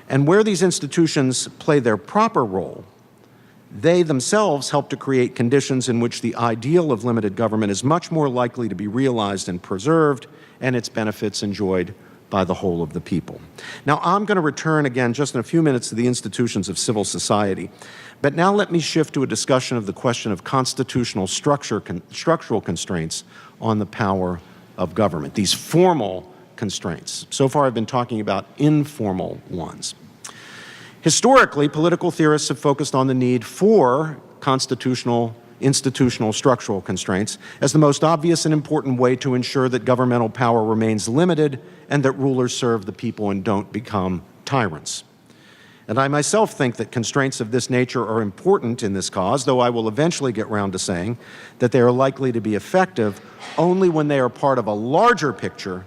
And where these institutions play their proper role, They themselves help to create conditions in which the ideal of limited government is much more likely to be realized and preserved, and its benefits enjoyed by the whole of the people. Now, I'm going to return again just in a few minutes to the institutions of civil society, but now let me shift to a discussion of the question of constitutional structural constraints on the power of government, these formal constraints. So far, I've been talking about informal ones. Historically, political theorists have focused on the need for constitutional, institutional, structural constraints as the most obvious and important way to ensure that governmental power remains limited and that rulers serve the people and don't become tyrants. And I myself think that constraints of this nature are important in this cause, though I will eventually get round to saying that they are likely to be effective only when they are part of a larger picture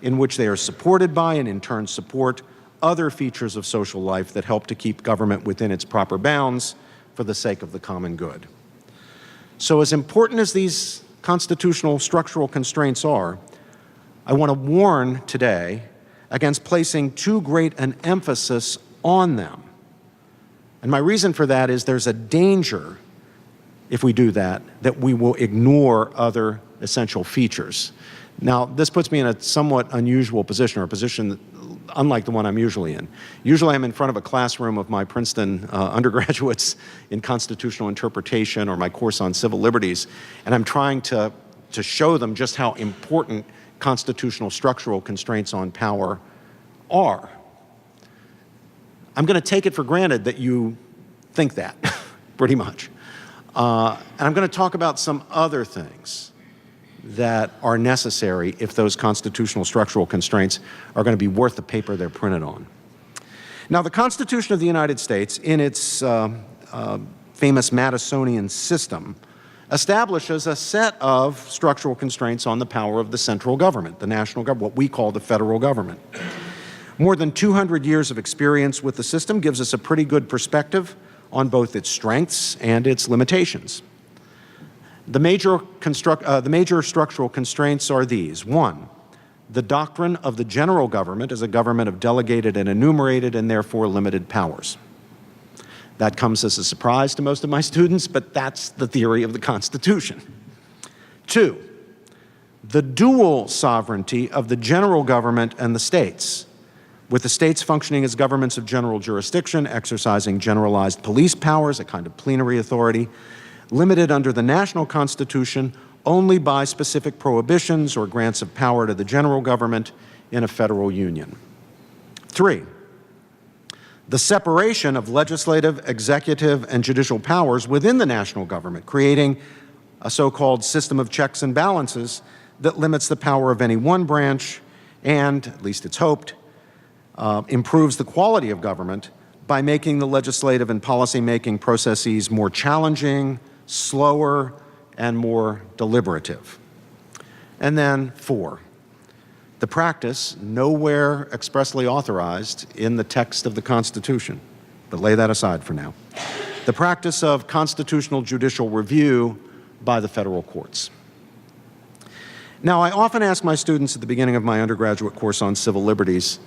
in which they are supported by and in turn support other features of social life that help to keep government within its proper bounds for the sake of the common good. So as important as these constitutional structural constraints are, I want to warn today against placing too great an emphasis on them. And my reason for that is there's a danger, if we do that we will ignore other essential features. Now, this puts me in a somewhat unusual position, or a position that, unlike the one I'm usually in. Usually I'm in front of a classroom of my Princeton undergraduates in constitutional interpretation or my course on civil liberties, and I'm trying to show them just how important constitutional structural constraints on power are. I'm going to take it for granted that you think that, pretty much. And I'm going to talk about some other things that are necessary if those constitutional structural constraints are going to be worth the paper they're printed on. Now, the Constitution of the United States, in its famous Madisonian system, establishes a set of structural constraints on the power of the central government, the national government, what we call the federal government. More than 200 years of experience with the system gives us a pretty good perspective on both its strengths and its limitations. The major structural constraints are these. One, the doctrine of the general government as a government of delegated and enumerated and therefore limited powers. That comes as a surprise to most of my students, but that's the theory of the Constitution. Two, the dual sovereignty of the general government and the states, with the states functioning as governments of general jurisdiction, exercising generalized police powers, a kind of plenary authority, limited under the national Constitution only by specific prohibitions or grants of power to the general government in a federal union. Three, the separation of legislative, executive, and judicial powers within the national government, creating a so-called system of checks and balances that limits the power of any one branch and, at least it's hoped, improves the quality of government by making the legislative and policy-making processes more challenging, slower, and more deliberative. And then four, the practice, nowhere expressly authorized in the text of the Constitution, but lay that aside for now, the practice of constitutional judicial review by the federal courts. Now, I often ask my students at the beginning of my undergraduate course on civil liberties,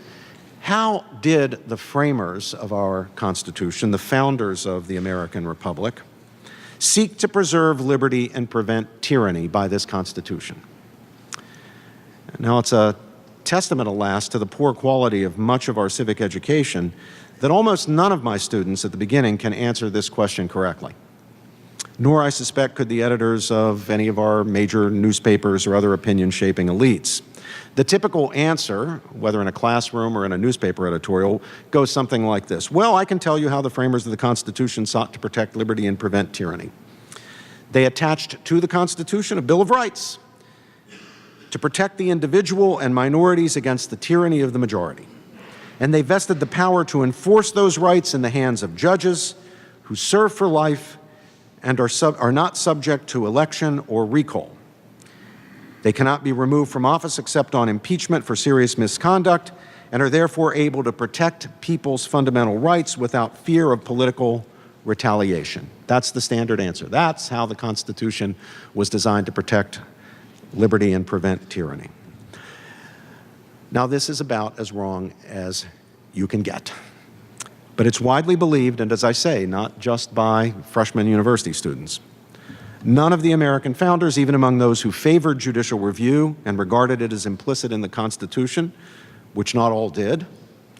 how did the framers of our Constitution, the founders of the American Republic, seek to preserve liberty and prevent tyranny by this Constitution? Now, it's a testament, alas, to the poor quality of much of our civic education that almost none of my students at the beginning can answer this question correctly. Nor, I suspect, could the editors of any of our major newspapers or other opinion-shaping elites. The typical answer, whether in a classroom or in a newspaper editorial, goes something like this. Well, I can tell you how the framers of the Constitution sought to protect liberty and prevent tyranny. They attached to the Constitution a Bill of Rights to protect the individual and minorities against the tyranny of the majority. And they vested the power to enforce those rights in the hands of judges who serve for life and are not subject to election or recall. They cannot be removed from office except on impeachment for serious misconduct and are therefore able to protect people's fundamental rights without fear of political retaliation. That's the standard answer. That's how the Constitution was designed to protect liberty and prevent tyranny. Now, this is about as wrong as you can get. But it's widely believed, and as I say, not just by freshman university students. None of the American founders, even among those who favored judicial review and regarded it as implicit in the Constitution, which not all did,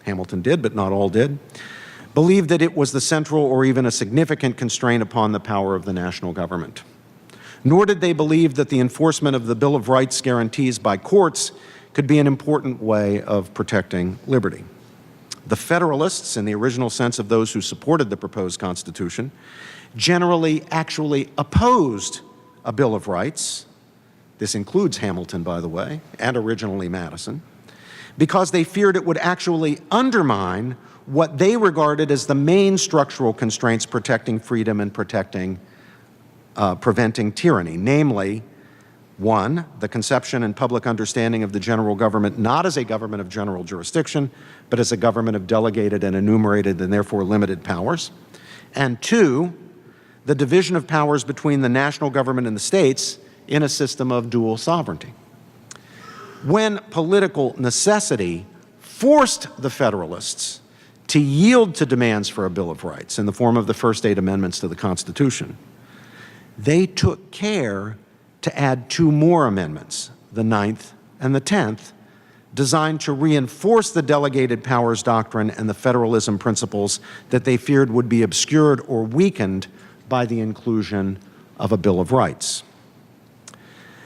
Hamilton did, but not all did, believed that it was the central or even a significant constraint upon the power of the national government. Nor did they believe that the enforcement of the Bill of Rights guarantees by courts could be an important way of protecting liberty. The Federalists, in the original sense of those who supported the proposed Constitution, generally actually opposed a Bill of Rights. This includes Hamilton, by the way, and originally Madison, because they feared it would actually undermine what they regarded as the main structural constraints protecting freedom and preventing tyranny, namely, one, the conception and public understanding of the general government not as a government of general jurisdiction, but as a government of delegated and enumerated and therefore limited powers. And two, the division of powers between the national government and the states in a system of dual sovereignty. When political necessity forced the Federalists to yield to demands for a Bill of Rights in the form of the first 8 amendments to the Constitution, they took care to add 2 more amendments, the 9th and the 10th, designed to reinforce the delegated powers doctrine and the federalism principles that they feared would be obscured or weakened by the inclusion of a Bill of Rights.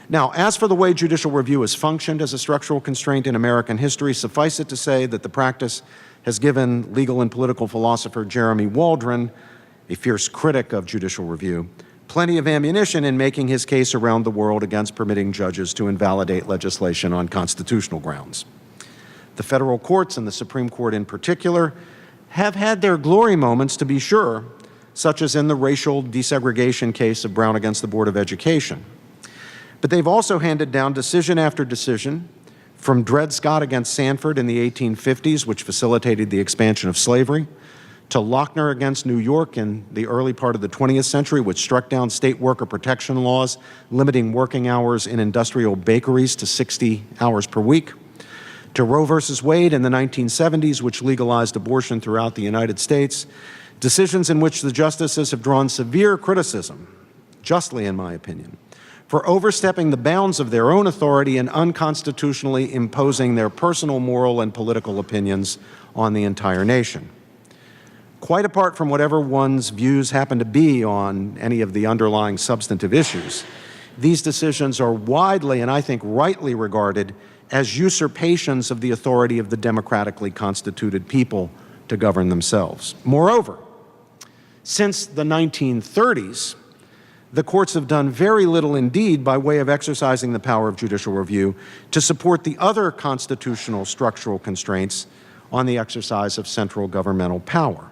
Now, as for the way judicial review has functioned as a structural constraint in American history, suffice it to say that the practice has given legal and political philosopher Jeremy Waldron, a fierce critic of judicial review, plenty of ammunition in making his case around the world against permitting judges to invalidate legislation on constitutional grounds. The federal courts, and the Supreme Court in particular, have had their glory moments, to be sure, such as in the racial desegregation case of Brown against the Board of Education. But they've also handed down decision after decision, from Dred Scott against Sanford in the 1850s, which facilitated the expansion of slavery, to Lochner against New York in the early part of the 20th century, which struck down state worker protection laws, limiting working hours in industrial bakeries to 60 hours per week, to Roe versus Wade in the 1970s, which legalized abortion throughout the United States, decisions in which the justices have drawn severe criticism, justly in my opinion, for overstepping the bounds of their own authority and unconstitutionally imposing their personal moral and political opinions on the entire nation. Quite apart from whatever one's views happen to be on any of the underlying substantive issues, these decisions are widely, and I think rightly, regarded as usurpations of the authority of the democratically constituted people to govern themselves. Moreover, since the 1930s, the courts have done very little indeed by way of exercising the power of judicial review to support the other constitutional structural constraints on the exercise of central governmental power.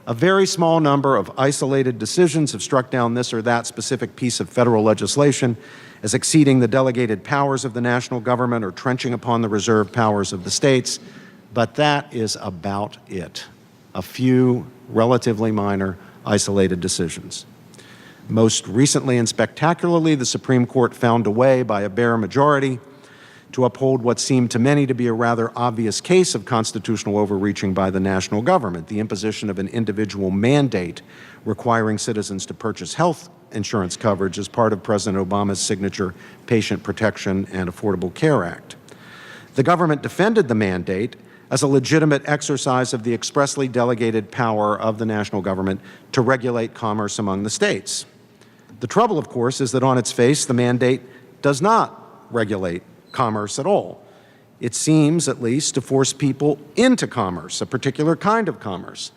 A very small number of isolated decisions have struck down this or that specific piece of federal legislation as exceeding the delegated powers of the national government or trenching upon the reserved powers of the states, but that is about it. A few relatively minor isolated decisions. Most recently and spectacularly, the Supreme Court found a way by a bare majority to uphold what seemed to many to be a rather obvious case of constitutional overreaching by the national government, the imposition of an individual mandate requiring citizens to purchase health insurance coverage as part of President Obama's signature Patient Protection and Affordable Care Act. The government defended the mandate as a legitimate exercise of the expressly delegated power of the national government to regulate commerce among the states. The trouble, of course, is that on its face, the mandate does not regulate commerce at all. It seems, at least, to force people into commerce, a particular kind of commerce,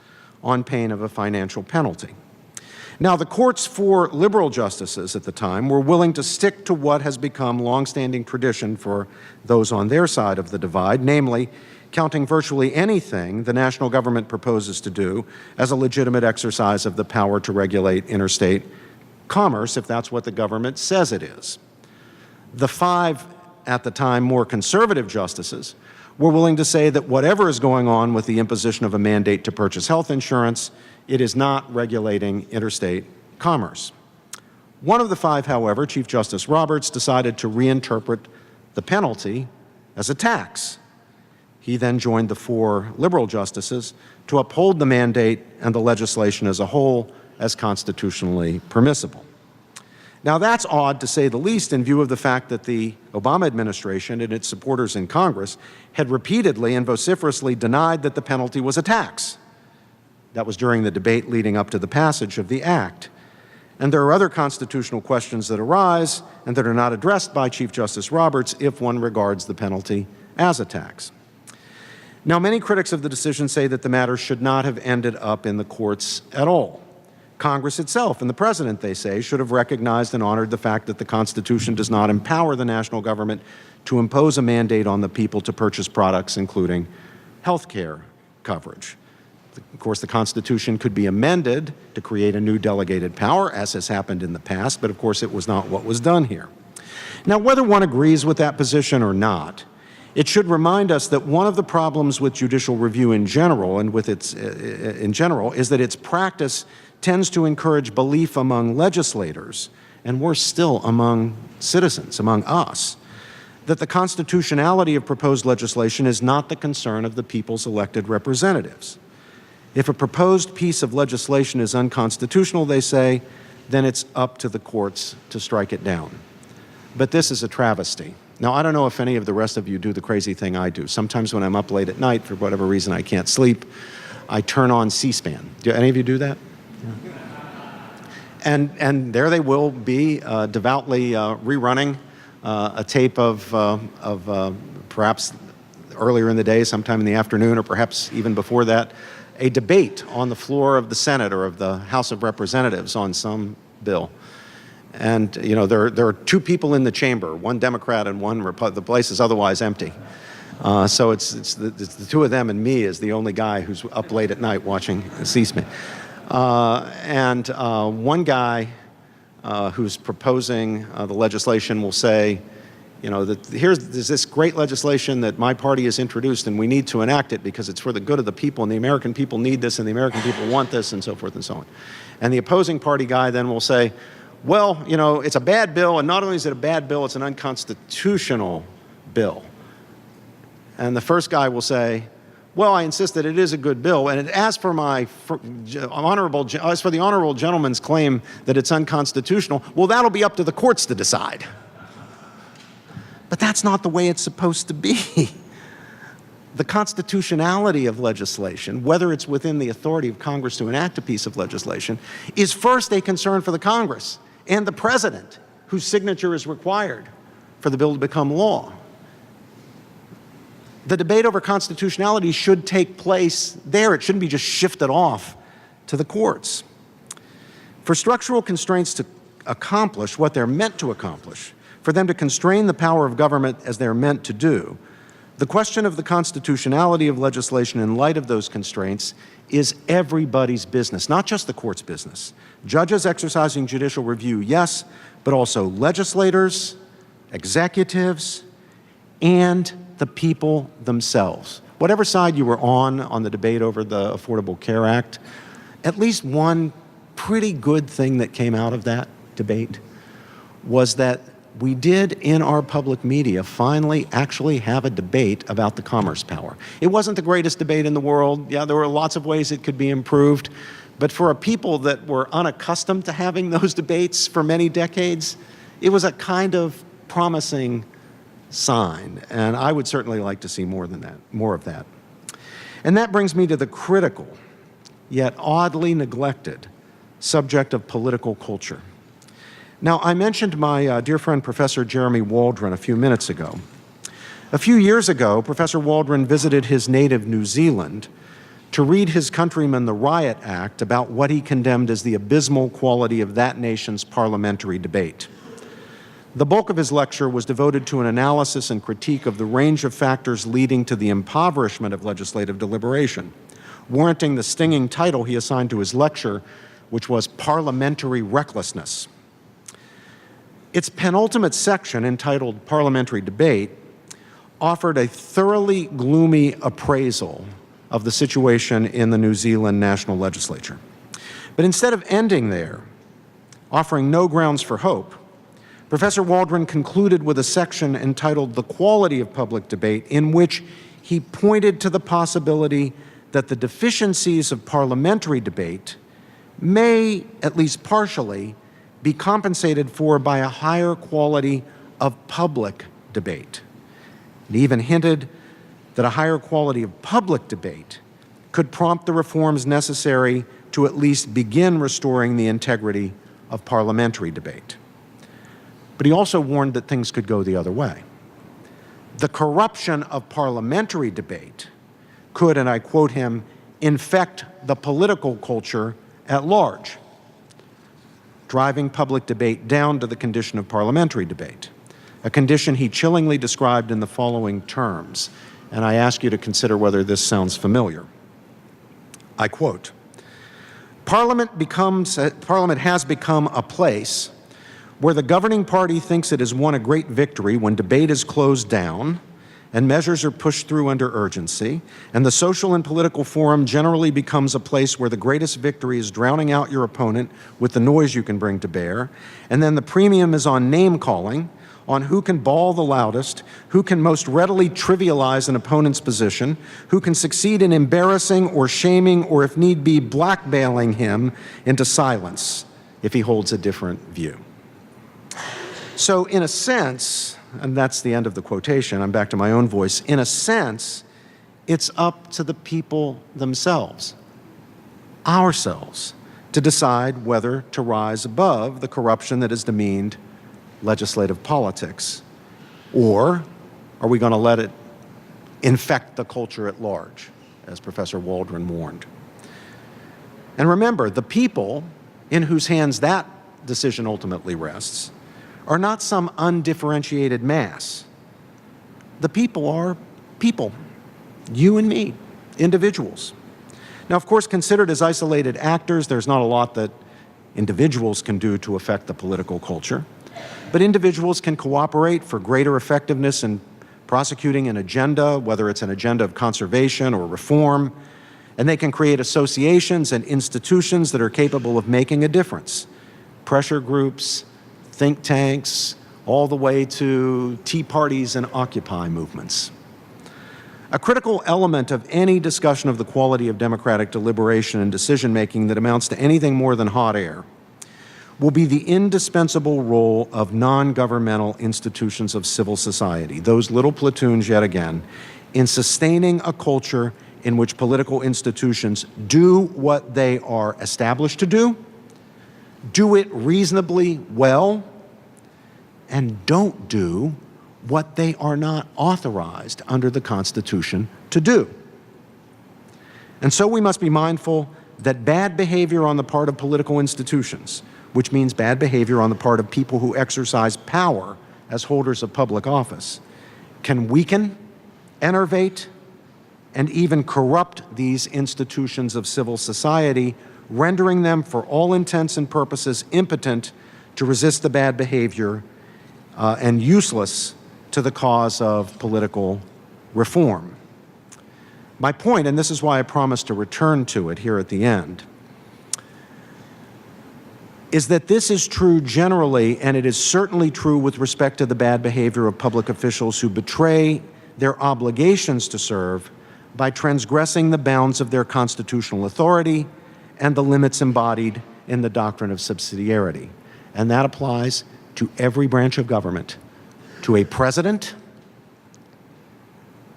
on pain of a financial penalty. Now, the courts for liberal justices at the time were willing to stick to what has become longstanding tradition for those on their side of the divide, namely, counting virtually anything the national government proposes to do as a legitimate exercise of the power to regulate interstate commerce, if that's what the government says it is. The 5, at the time, more conservative justices were willing to say that whatever is going on with the imposition of a mandate to purchase health insurance, it is not regulating interstate commerce. One of the 5, however, Chief Justice Roberts, decided to reinterpret the penalty as a tax. He then joined the 4 liberal justices to uphold the mandate and the legislation as a whole as constitutionally permissible. Now, that's odd, to say the least, in view of the fact that the Obama administration and its supporters in Congress had repeatedly and vociferously denied that the penalty was a tax. That was during the debate leading up to the passage of the act. And there are other constitutional questions that arise and that are not addressed by Chief Justice Roberts if one regards the penalty as a tax. Now, many critics of the decision say that the matter should not have ended up in the courts at all. Congress itself and the President, they say, should have recognized and honored the fact that the Constitution does not empower the national government to impose a mandate on the people to purchase products, including health care coverage. Of course, the Constitution could be amended to create a new delegated power, as has happened in the past, but of course it was not what was done here. Now, whether one agrees with that position or not, it should remind us that one of the problems with judicial review in general and with its is that its practice tends to encourage belief among legislators, and worse still, among citizens, among us, that the constitutionality of proposed legislation is not the concern of the people's elected representatives. If a proposed piece of legislation is unconstitutional, they say, then it's up to the courts to strike it down. But this is a travesty. Now, I don't know if any of the rest of you do the crazy thing I do. Sometimes when I'm up late at night, for whatever reason I can't sleep, I turn on C-SPAN. Do any of you do that? Yeah. And there they will be devoutly rerunning a tape of perhaps earlier in the day, sometime in the afternoon, or perhaps even before that, a debate on the floor of the Senate or of the House of Representatives on some bill. And, you know, there are 2 people in the chamber, one Democrat and one Republican. The place is otherwise empty. So it's the 2 of them, and me is the only guy who's up late at night watching C-SPAN. And one guy who's proposing the legislation will say, you know, that there's this great legislation that my party has introduced, and we need to enact it because it's for the good of the people, and the American people need this, and the American people want this, and so forth and so on. And the opposing party guy then will say, well, you know, it's a bad bill, and not only is it a bad bill, it's an unconstitutional bill. And the first guy will say, well, I insist that it is a good bill, and as for the honorable gentleman's claim that it's unconstitutional, well, that'll be up to the courts to decide. But that's not the way it's supposed to be. The constitutionality of legislation, whether it's within the authority of Congress to enact a piece of legislation, is first a concern for the Congress and the President, whose signature is required for the bill to become law. The debate over constitutionality should take place there. It shouldn't be just shifted off to the courts. For structural constraints to accomplish what they're meant to accomplish, for them to constrain the power of government as they're meant to do, the question of the constitutionality of legislation in light of those constraints is everybody's business, not just the court's business. Judges exercising judicial review, yes, but also legislators, executives, and the people themselves. Whatever side you were on the debate over the Affordable Care Act, at least one pretty good thing that came out of that debate was that we did, in our public media, finally actually have a debate about the commerce power. It wasn't the greatest debate in the world. Yeah, there were lots of ways it could be improved. But for a people that were unaccustomed to having those debates for many decades, it was a kind of promising sign. And I would certainly like to see more of that. And that brings me to the critical, yet oddly neglected, subject of political culture. Now, I mentioned my dear friend, Professor Jeremy Waldron, a few minutes ago. A few years ago, Professor Waldron visited his native New Zealand to read his countrymen the Riot Act about what he condemned as the abysmal quality of that nation's parliamentary debate. The bulk of his lecture was devoted to an analysis and critique of the range of factors leading to the impoverishment of legislative deliberation, warranting the stinging title he assigned to his lecture, which was Parliamentary Recklessness. Its penultimate section, entitled Parliamentary Debate, offered a thoroughly gloomy appraisal of the situation in the New Zealand National Legislature. But instead of ending there, offering no grounds for hope, Professor Waldron concluded with a section entitled The Quality of Public Debate, in which he pointed to the possibility that the deficiencies of parliamentary debate may, at least partially, be compensated for by a higher quality of public debate. And even hinted that a higher quality of public debate could prompt the reforms necessary to at least begin restoring the integrity of parliamentary debate. But he also warned that things could go the other way. The corruption of parliamentary debate could, and I quote him, infect the political culture at large, driving public debate down to the condition of parliamentary debate, a condition he chillingly described in the following terms, and I ask you to consider whether this sounds familiar. I quote, Parliament has become a place where the governing party thinks it has won a great victory when debate is closed down and measures are pushed through under urgency, and the social and political forum generally becomes a place where the greatest victory is drowning out your opponent with the noise you can bring to bear, and then the premium is on name-calling, on who can bawl the loudest, who can most readily trivialize an opponent's position, who can succeed in embarrassing or shaming or, if need be, blackmailing him into silence if he holds a different view. So in a sense, and that's the end of the quotation, I'm back to my own voice, in a sense, it's up to the people themselves, ourselves, to decide whether to rise above the corruption that has demeaned legislative politics, or are we going to let it infect the culture at large, as Professor Waldron warned? And remember, the people in whose hands that decision ultimately rests are not some undifferentiated mass. The people are people, you and me, individuals. Now, of course, considered as isolated actors, there's not a lot that individuals can do to affect the political culture, but individuals can cooperate for greater effectiveness in prosecuting an agenda, whether it's an agenda of conservation or reform, and they can create associations and institutions that are capable of making a difference. Pressure groups, think tanks, all the way to tea parties and Occupy movements. A critical element of any discussion of the quality of democratic deliberation and decision-making that amounts to anything more than hot air will be the indispensable role of non-governmental institutions of civil society, those little platoons yet again, in sustaining a culture in which political institutions do what they are established to do it reasonably well, and don't do what they are not authorized under the Constitution to do. And so we must be mindful that bad behavior on the part of political institutions, which means bad behavior on the part of people who exercise power as holders of public office, can weaken, enervate, and even corrupt these institutions of civil society, rendering them, for all intents and purposes, impotent to resist the bad behavior and useless to the cause of political reform. My point, and this is why I promised to return to it here at the end, is that this is true generally, and it is certainly true with respect to the bad behavior of public officials who betray their obligations to serve by transgressing the bounds of their constitutional authority and the limits embodied in the doctrine of subsidiarity. And that applies to every branch of government, to a president,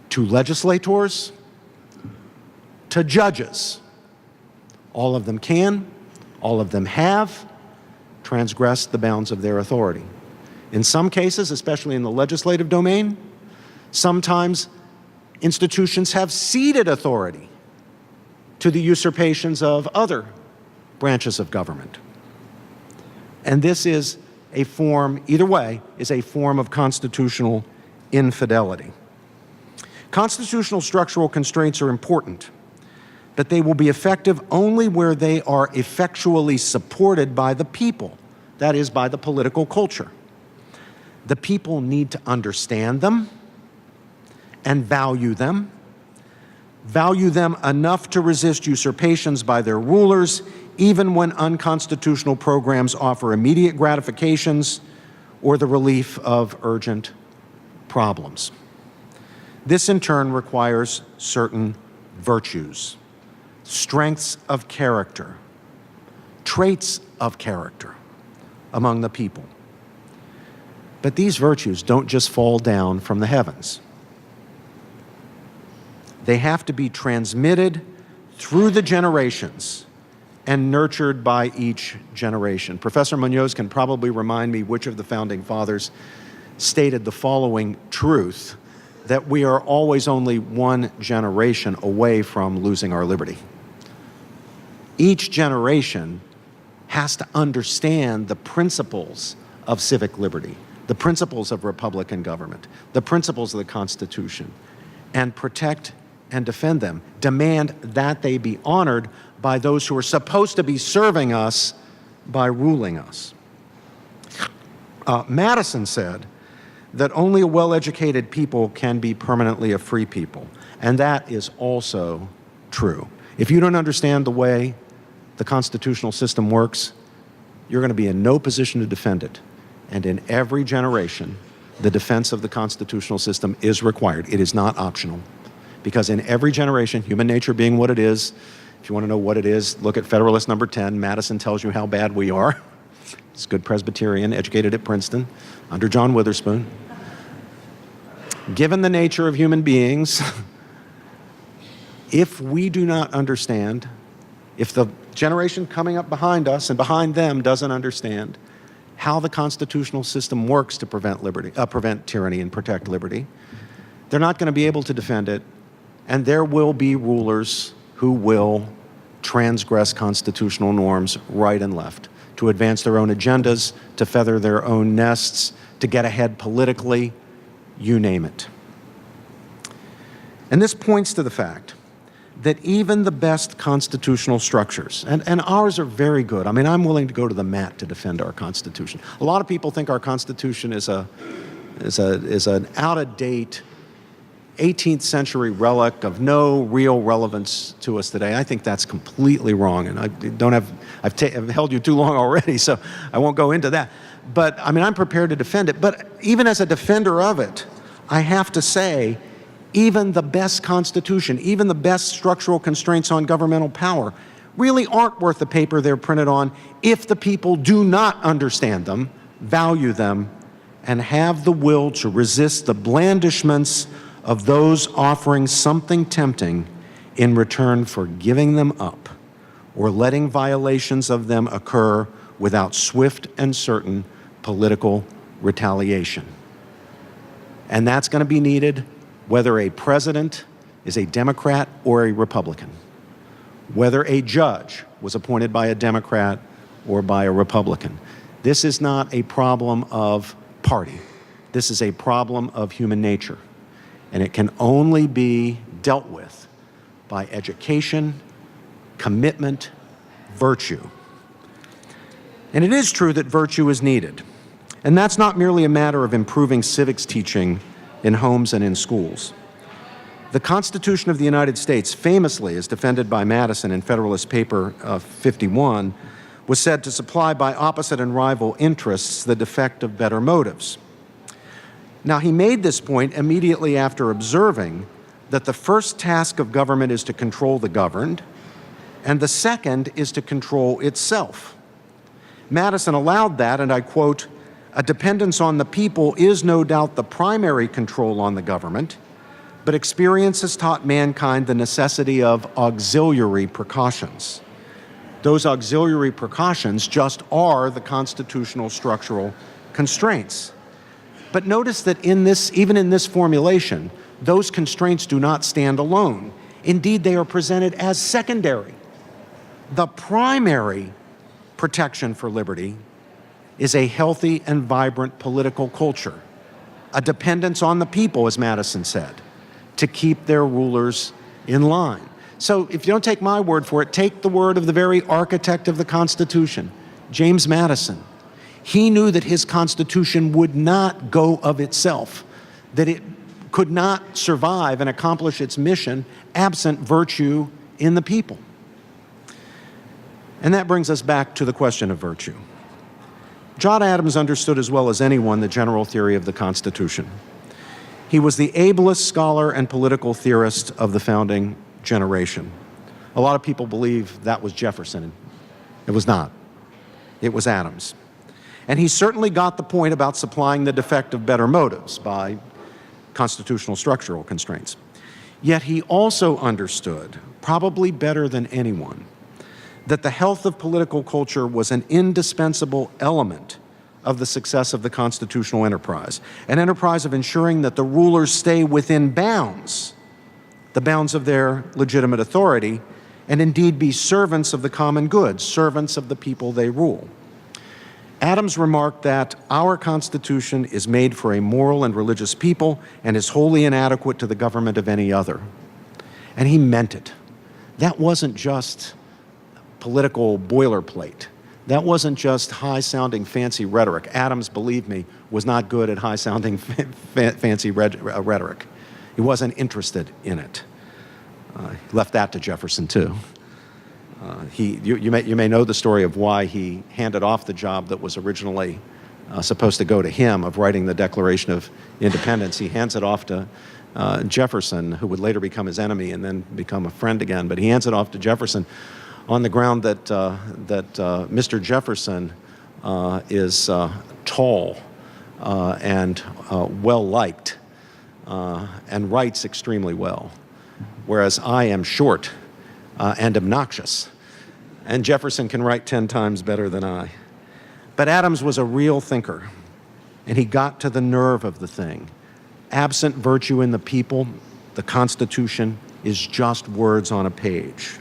to legislators, to judges. All of them can, all of them have transgressed the bounds of their authority. In some cases, especially in the legislative domain, sometimes institutions have ceded authority to the usurpations of other branches of government. And this is a form, either way, is a form of constitutional infidelity. Constitutional structural constraints are important, but they will be effective only where they are effectually supported by the people, that is, by the political culture. The people need to understand them and value them enough to resist usurpations by their rulers, even when unconstitutional programs offer immediate gratifications or the relief of urgent problems. This in turn requires certain virtues, strengths of character, traits of character among the people. But these virtues don't just fall down from the heavens. They have to be transmitted through the generations and nurtured by each generation. Professor Munoz can probably remind me which of the founding fathers stated the following truth, that we are always only one generation away from losing our liberty. Each generation has to understand the principles of civic liberty, the principles of republican government, the principles of the Constitution, and protect and defend them, demand that they be honored by those who are supposed to be serving us by ruling us. Madison said that only a well-educated people can be permanently a free people, and that is also true. If you don't understand the way the constitutional system works, you're going to be in no position to defend it. And in every generation, the defense of the constitutional system is required. It is not optional. Because in every generation, human nature being what it is, if you want to know what it is, look at Federalist number 10. Madison tells you how bad we are. He's a good Presbyterian, educated at Princeton, under John Witherspoon. Given the nature of human beings, if we do not understand, if the generation coming up behind us and behind them doesn't understand how the constitutional system works to prevent tyranny and protect liberty, they're not going to be able to defend it, and there will be rulers who will transgress constitutional norms right and left to advance their own agendas, to feather their own nests, to get ahead politically, you name it. And this points to the fact that even the best constitutional structures, and ours are very good. I mean, I'm willing to go to the mat to defend our Constitution. A lot of people think our Constitution is an out-of-date 18th century relic of no real relevance to us today. I think that's completely wrong, and I've held you too long already, so I won't go into that. But I mean, I'm prepared to defend it. But even as a defender of it, I have to say, even the best Constitution, even the best structural constraints on governmental power really aren't worth the paper they're printed on if the people do not understand them, value them, and have the will to resist the blandishments of those offering something tempting in return for giving them up or letting violations of them occur without swift and certain political retaliation. And that's going to be needed whether a president is a Democrat or a Republican, whether a judge was appointed by a Democrat or by a Republican. This is not a problem of party. This is a problem of human nature. And it can only be dealt with by education, commitment, virtue. And it is true that virtue is needed. And that's not merely a matter of improving civics teaching in homes and in schools. The Constitution of the United States, famously, as defended by Madison in Federalist Paper 51, was said to supply by opposite and rival interests the defect of better motives. Now, he made this point immediately after observing that the first task of government is to control the governed, and the second is to control itself. Madison allowed that, and I quote, "A dependence on the people is no doubt the primary control on the government, but experience has taught mankind the necessity of auxiliary precautions. Those auxiliary precautions just are the constitutional structural constraints." But notice that even in this formulation, those constraints do not stand alone. Indeed, they are presented as secondary. The primary protection for liberty is a healthy and vibrant political culture, a dependence on the people, as Madison said, to keep their rulers in line. So if you don't take my word for it, take the word of the very architect of the Constitution, James Madison. He knew that his Constitution would not go of itself, that it could not survive and accomplish its mission absent virtue in the people. And that brings us back to the question of virtue. John Adams understood as well as anyone the general theory of the Constitution. He was the ablest scholar and political theorist of the founding generation. A lot of people believe that was Jefferson. It was not. It was Adams. And he certainly got the point about supplying the defect of better motives by constitutional structural constraints. Yet he also understood, probably better than anyone, that the health of political culture was an indispensable element of the success of the constitutional enterprise, an enterprise of ensuring that the rulers stay within bounds, the bounds of their legitimate authority, and indeed be servants of the common good, servants of the people they rule. Adams remarked that our Constitution is made for a moral and religious people and is wholly inadequate to the government of any other. And he meant it. That wasn't just political boilerplate. That wasn't just high-sounding fancy rhetoric. Adams, believe me, was not good at high-sounding fancy rhetoric. He wasn't interested in it. He left that to Jefferson, too. You may know the story of why he handed off the job that was originally supposed to go to him of writing the Declaration of Independence. He hands it off to Jefferson, who would later become his enemy and then become a friend again. But he hands it off to Jefferson on the ground that Mr. Jefferson is tall and well-liked and writes extremely well, whereas I am short and obnoxious. And Jefferson can write 10 times better than I. But Adams was a real thinker, and he got to the nerve of the thing. Absent virtue in the people, the Constitution is just words on a page.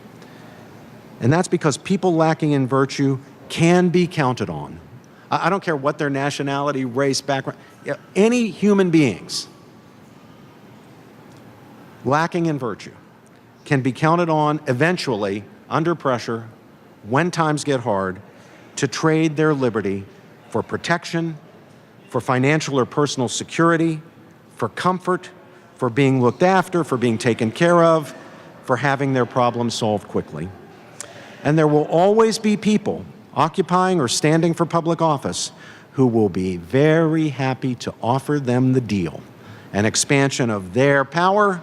And that's because people lacking in virtue can be counted on. I don't care what their nationality, race, background, any human beings lacking in virtue can be counted on eventually, under pressure, when times get hard, to trade their liberty for protection, for financial or personal security, for comfort, for being looked after, for being taken care of, for having their problems solved quickly. And there will always be people occupying or standing for public office who will be very happy to offer them the deal, an expansion of their power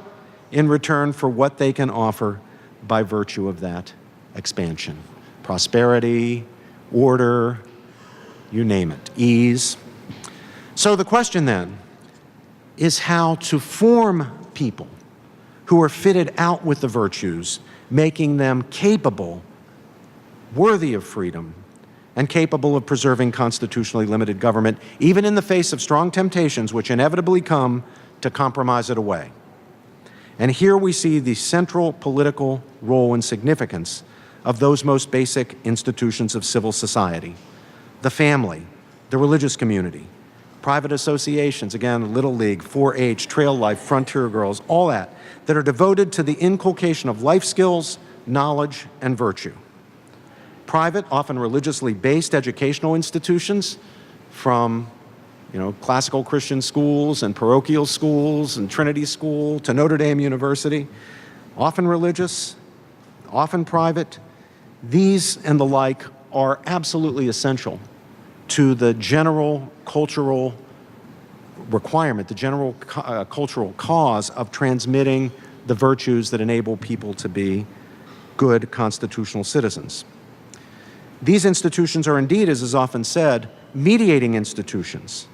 in return for what they can offer by virtue of that expansion. Prosperity, order, you name it, ease. So the question then is how to form people who are fitted out with the virtues, making them capable, worthy of freedom, and capable of preserving constitutionally limited government, even in the face of strong temptations which inevitably come to compromise it away. And here we see the central political role and significance of those most basic institutions of civil society: the family, the religious community, private associations, again, Little League, 4-H, Trail Life, Frontier Girls, all that are devoted to the inculcation of life skills, knowledge, and virtue. Private, often religiously based educational institutions, from classical Christian schools and parochial schools and Trinity School to Notre Dame University, often religious, often private. These and the like are absolutely essential to the general cultural requirement, the general cultural cause of transmitting the virtues that enable people to be good constitutional citizens. These institutions are indeed, as is often said, mediating institutions.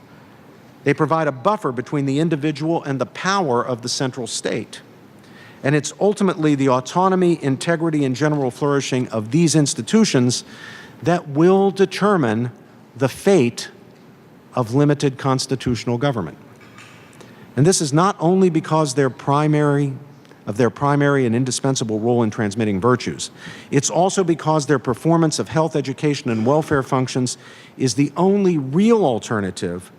They provide a buffer between the individual and the power of the central state. And it's ultimately the autonomy, integrity, and general flourishing of these institutions that will determine the fate of limited constitutional government. And this is not only because of their primary and indispensable role in transmitting virtues. It's also because their performance of health, education, and welfare functions is the only real alternative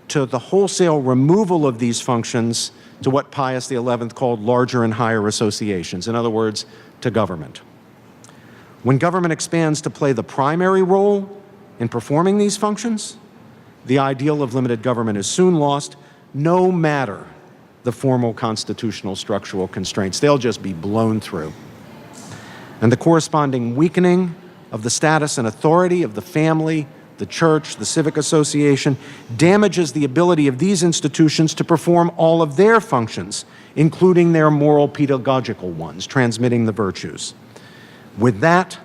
to the wholesale removal of these functions to what Pius XI called larger and higher associations, in other words, to government. When government expands to play the primary role in performing these functions, the ideal of limited government is soon lost, no matter the formal constitutional structural constraints. They'll just be blown through. And the corresponding weakening of the status and authority of the family, the church, the civic association, damages the ability of these institutions to perform all of their functions, including their moral pedagogical ones, transmitting the virtues. With that,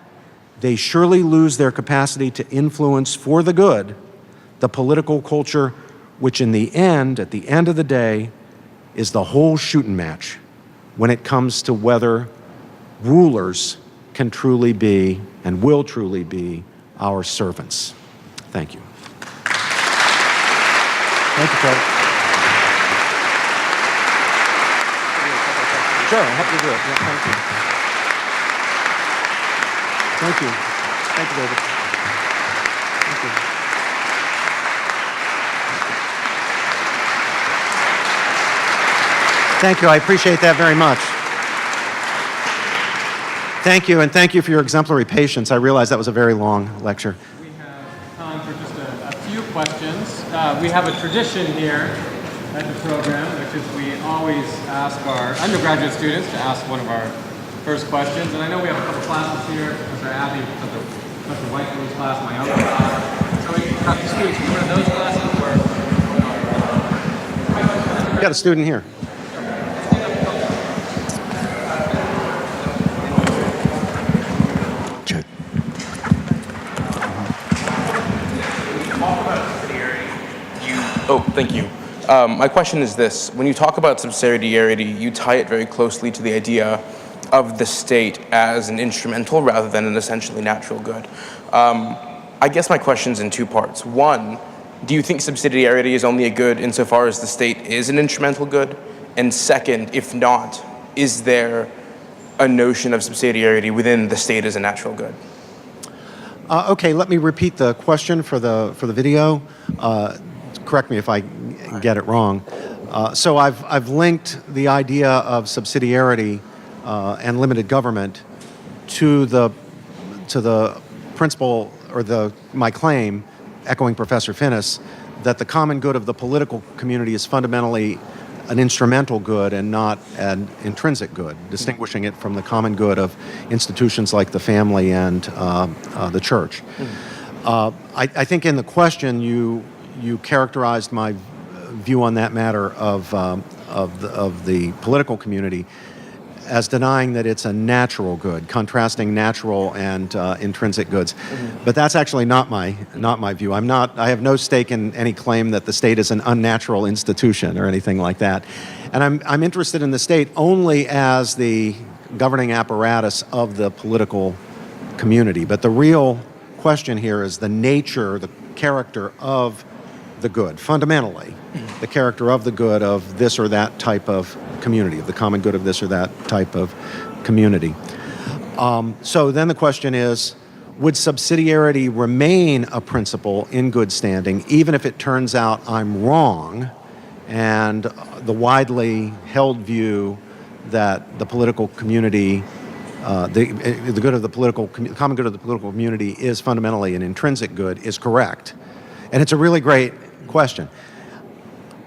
they surely lose their capacity to influence for the good the political culture, which in the end, at the end of the day, is the whole shooting match when it comes to whether rulers can truly be and will truly be our servants. Thank you. Thank you, Fred. Sure, I'm happy to do it. Yeah, thank you. Thank you. Thank you, David. Thank you. Thank you. I appreciate that very much. Thank you, and thank you for your exemplary patience. I realize that was a very long lecture. We have time for just a few questions. We have a tradition here at the program, which is we always ask our undergraduate students to ask one of our first questions. And I know we have a couple classes here. Professor Abbey, Professor Whitefield's class, my own class. So we have students from one of those classes or... We got a student here. Oh, thank you. My question is this. When you talk about subsidiarity, you tie it very closely to the idea of the state as an instrumental rather than an essentially natural good. I guess my question's in two parts. One, do you think subsidiarity is only a good insofar as the state is an instrumental good? And second, if not, is there a notion of subsidiarity within the state as a natural good? Okay, let me repeat the question for the video. Correct me if I get it wrong. So I've linked the idea of subsidiarity and limited government to the principle or my claim, echoing Professor Finnis, that the common good of the political community is fundamentally an instrumental good and not an intrinsic good, distinguishing it from the common good of institutions like the family and the church. I think in the question you characterized my view on that matter of the political community as denying that it's a natural good, contrasting natural and intrinsic goods. But that's actually not my view. I have no stake in any claim that the state is an unnatural institution or anything like that. And I'm interested in the state only as the governing apparatus of the political community. But the real question here is the nature, the character of the good, fundamentally, the character of the good of this or that type of community, of the common good of this or that type of community. So then the question is, would subsidiarity remain a principle in good standing, even if it turns out I'm wrong, and the widely held view that the political community, the good of the common good of the political community is fundamentally an intrinsic good is correct? And it's a really great question.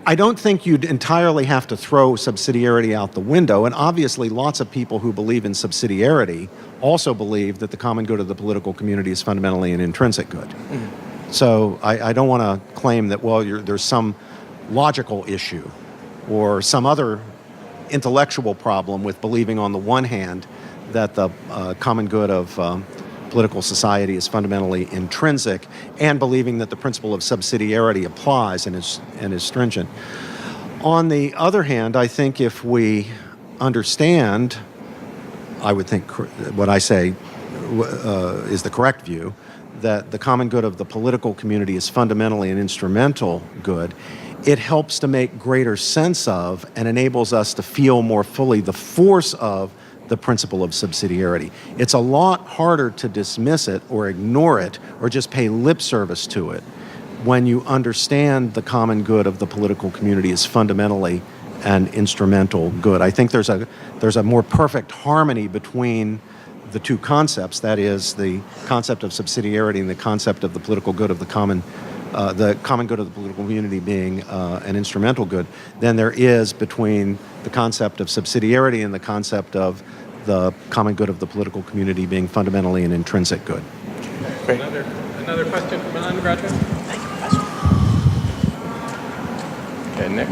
I don't think you'd entirely have to throw subsidiarity out the window, and obviously lots of people who believe in subsidiarity also believe that the common good of the political community is fundamentally an intrinsic good. So I don't want to claim that, well, there's some logical issue or some other intellectual problem with believing on the one hand that the common good of political society is fundamentally intrinsic, and believing that the principle of subsidiarity applies and is stringent. On the other hand, I think if we understand, I would think what I say is the correct view, that the common good of the political community is fundamentally an instrumental good, it helps to make greater sense of and enables us to feel more fully the force of the principle of subsidiarity. It's a lot harder to dismiss it or ignore it or just pay lip service to it when you understand the common good of the political community is fundamentally an instrumental good. I think there's a more perfect harmony between the two concepts, that is the concept of subsidiarity and the concept of the political good of the common good of the political community being an instrumental good, than there is between the concept of subsidiarity and the concept of the common good of the political community being fundamentally an intrinsic good. Great. Another question from an undergraduate? Thank you, Professor. Okay, Nick.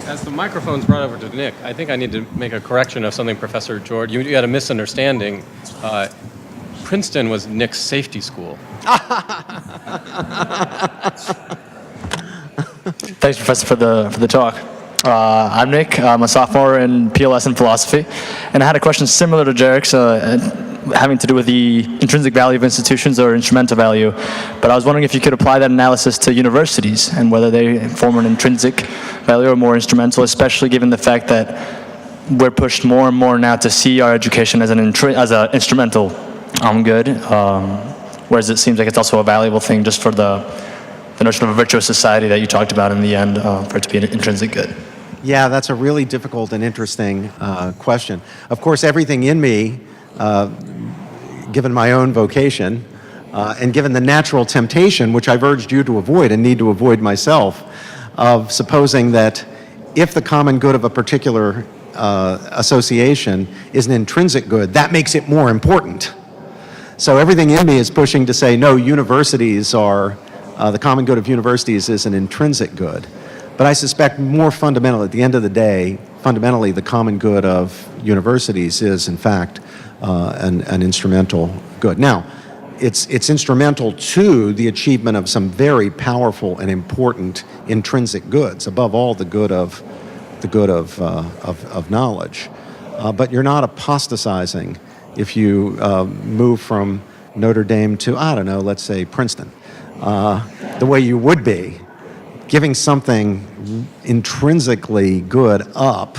As the microphone's brought over to Nick, I think I need to make a correction of something, Professor George. You had a misunderstanding. Princeton was Nick's safety school. Thanks, Professor, for the talk. I'm Nick. I'm a sophomore in PLS and philosophy, and I had a question similar to Jarek's, having to do with the intrinsic value of institutions or instrumental value. But I was wondering if you could apply that analysis to universities and whether they form an intrinsic value or more instrumental, especially given the fact that we're pushed more and more now to see our education as an instrumental good, whereas it seems like it's also a valuable thing just for the notion of a virtuous society that you talked about in the end, for it to be an intrinsic good. Yeah, that's a really difficult and interesting question. Of course, everything in me, given my own vocation, and given the natural temptation, which I've urged you to avoid and need to avoid myself, of supposing that if the common good of a particular association is an intrinsic good, that makes it more important. So everything in me is pushing to say, no, universities are, the common good of universities is an intrinsic good. But I suspect more fundamentally, at the end of the day, fundamentally the common good of universities is, in fact, an instrumental good. Now, it's instrumental to the achievement of some very powerful and important intrinsic goods, above all the good of knowledge. But you're not apostatizing if you move from Notre Dame to, I don't know, let's say Princeton, the way you would be, giving something intrinsically good up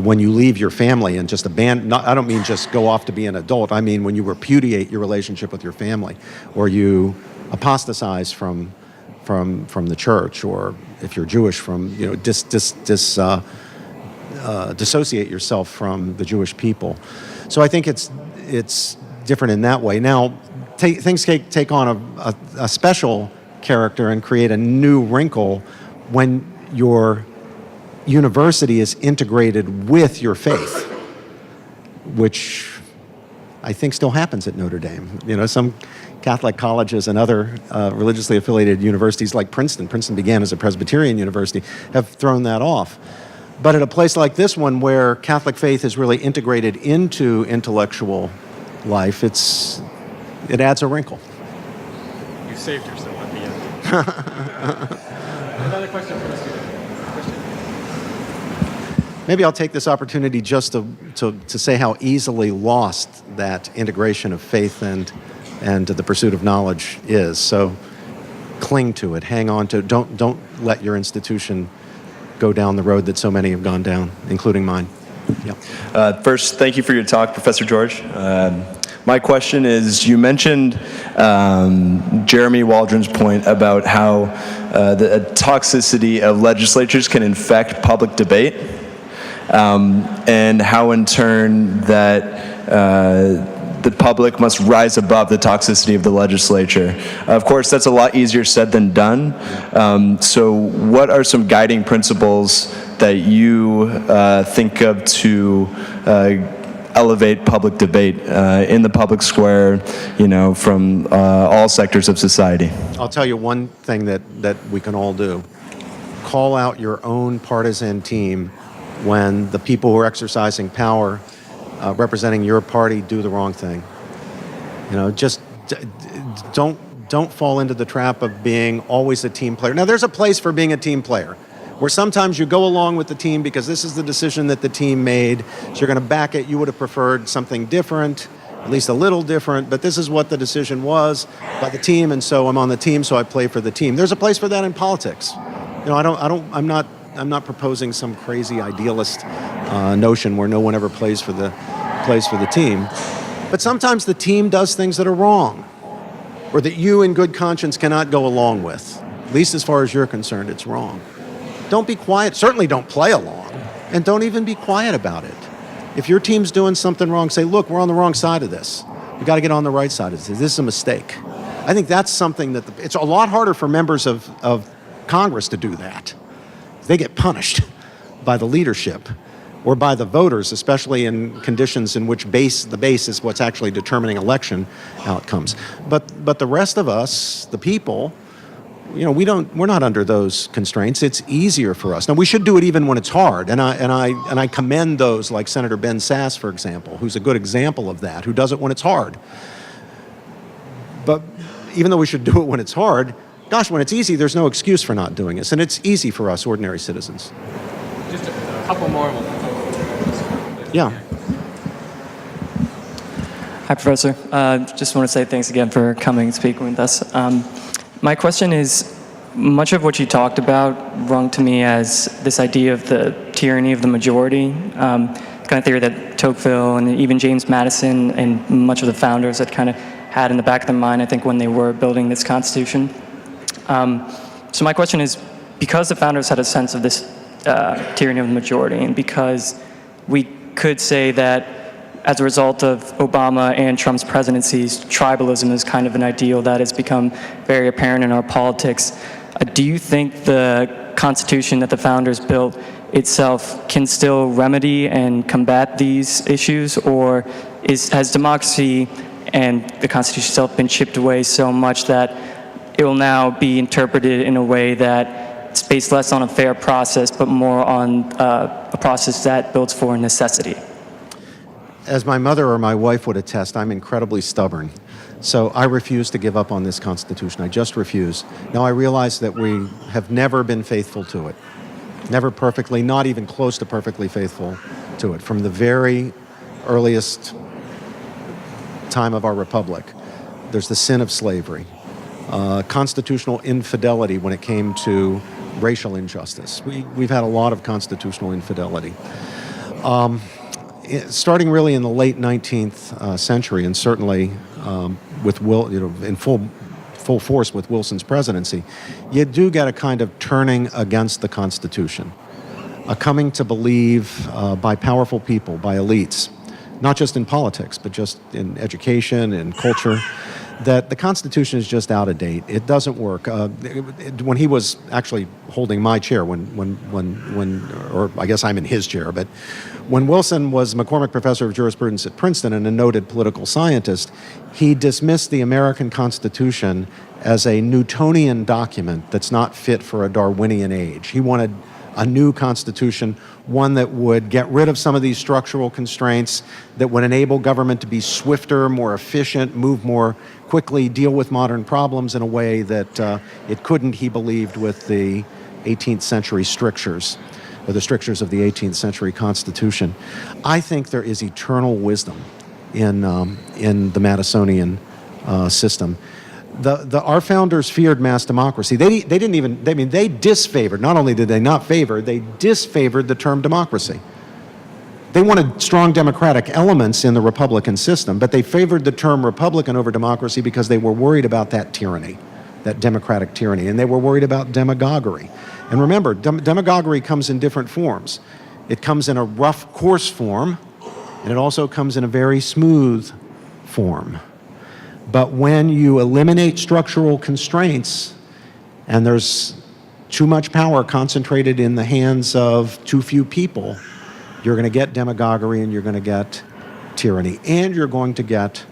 when you leave your family and just abandon. I don't mean just go off to be an adult. I mean when you repudiate your relationship with your family, or you apostatize from the church, or if you're Jewish, from dissociate yourself from the Jewish people. So I think it's different in that way. Now, things take on a special character and create a new wrinkle when your university is integrated with your faith, which I think still happens at Notre Dame. You know, some Catholic colleges and other religiously affiliated universities like Princeton began as a Presbyterian university, have thrown that off. But at a place like this one, where Catholic faith is really integrated into intellectual life, it adds a wrinkle. You saved yourself at the end. Another question from a student. Maybe I'll take this opportunity just to say how easily lost that integration of faith and the pursuit of knowledge is. So cling to it, hang on to it. Don't let your institution go down the road that so many have gone down, including mine. Yep. First, thank you for your talk, Professor George. My question is, you mentioned Jeremy Waldron's point about how the toxicity of legislatures can infect public debate, and how in turn that the public must rise above the toxicity of the legislature. Of course, that's a lot easier said than done. So what are some guiding principles that you think of to elevate public debate in the public square, from all sectors of society? I'll tell you one thing that we can all do. Call out your own partisan team when the people who are exercising power representing your party do the wrong thing. Just don't fall into the trap of being always a team player. Now, there's a place for being a team player, where sometimes you go along with the team because this is the decision that the team made, so you're going to back it. You would have preferred something different, at least a little different, but this is what the decision was by the team, and so I'm on the team, so I play for the team. There's a place for that in politics. I'm not proposing some crazy idealist notion where no one ever plays for the team. But sometimes the team does things that are wrong, or that you in good conscience cannot go along with. At least as far as you're concerned, it's wrong. Don't be quiet. Certainly don't play along, and don't even be quiet about it. If your team's doing something wrong, say, look, we're on the wrong side of this. We've got to get on the right side of this. This is a mistake. I think that's something that it's a lot harder for members of Congress to do that. They get punished by the leadership. or by the voters, especially in conditions in which the base is what's actually determining election outcomes. But the rest of us, the people, we're not under those constraints. It's easier for us. Now, we should do it even when it's hard, and I commend those like Senator Ben Sasse, for example, who's a good example of that, who does it when it's hard. But even though we should do it when it's hard, gosh, when it's easy, there's no excuse for not doing this, and it's easy for us ordinary citizens. Just a couple more. Yeah. Hi, Professor. Just want to say thanks again for coming and speaking with us. My question is, much of what you talked about rung to me as this idea of the tyranny of the majority, kind of theory that Tocqueville and even James Madison and much of the founders had kind of had in the back of their mind, I think, when they were building this Constitution. So my question is, because the founders had a sense of this tyranny of the majority, and because we could say that as a result of Obama and Trump's presidencies, tribalism is kind of an ideal that has become very apparent in our politics. Do you think the Constitution that the founders built itself can still remedy and combat these issues, or has democracy and the Constitution itself been chipped away so much that it will now be interpreted in a way that it's based less on a fair process, but more on a process that builds for necessity? As my mother or my wife would attest, I'm incredibly stubborn. So I refuse to give up on this Constitution. I just refuse. Now I realize that we have never been faithful to it. Never perfectly, not even close to perfectly faithful to it. From the very earliest time of our republic, there's the sin of slavery, constitutional infidelity when it came to racial injustice. We've had a lot of constitutional infidelity. Starting really in the late 19th century, and certainly with in full force with Wilson's presidency, you do get a kind of turning against the Constitution, a coming to believe by powerful people, by elites, not just in politics, but just in education and culture, that the Constitution is just out of date. It doesn't work. When he was actually holding my chair, or I guess I'm in his chair, but when Wilson was McCormick Professor of Jurisprudence at Princeton and a noted political scientist, he dismissed the American Constitution as a Newtonian document that's not fit for a Darwinian age. He wanted a new Constitution, one that would get rid of some of these structural constraints, that would enable government to be swifter, more efficient, move more quickly, deal with modern problems in a way that it couldn't, he believed, with the 18th century strictures, or the strictures of the 18th century Constitution. I think there is eternal wisdom in the Madisonian system. Our founders feared mass democracy. They disfavored, not only did they not favor, they disfavored the term democracy. They wanted strong democratic elements in the Republican system, but they favored the term Republican over democracy because they were worried about that tyranny, that democratic tyranny, and they were worried about demagoguery. And remember, demagoguery comes in different forms. It comes in a rough, coarse form, and it also comes in a very smooth form. But when you eliminate structural constraints and there's too much power concentrated in the hands of too few people, you're going to get demagoguery and you're going to get tyranny, and you're going to get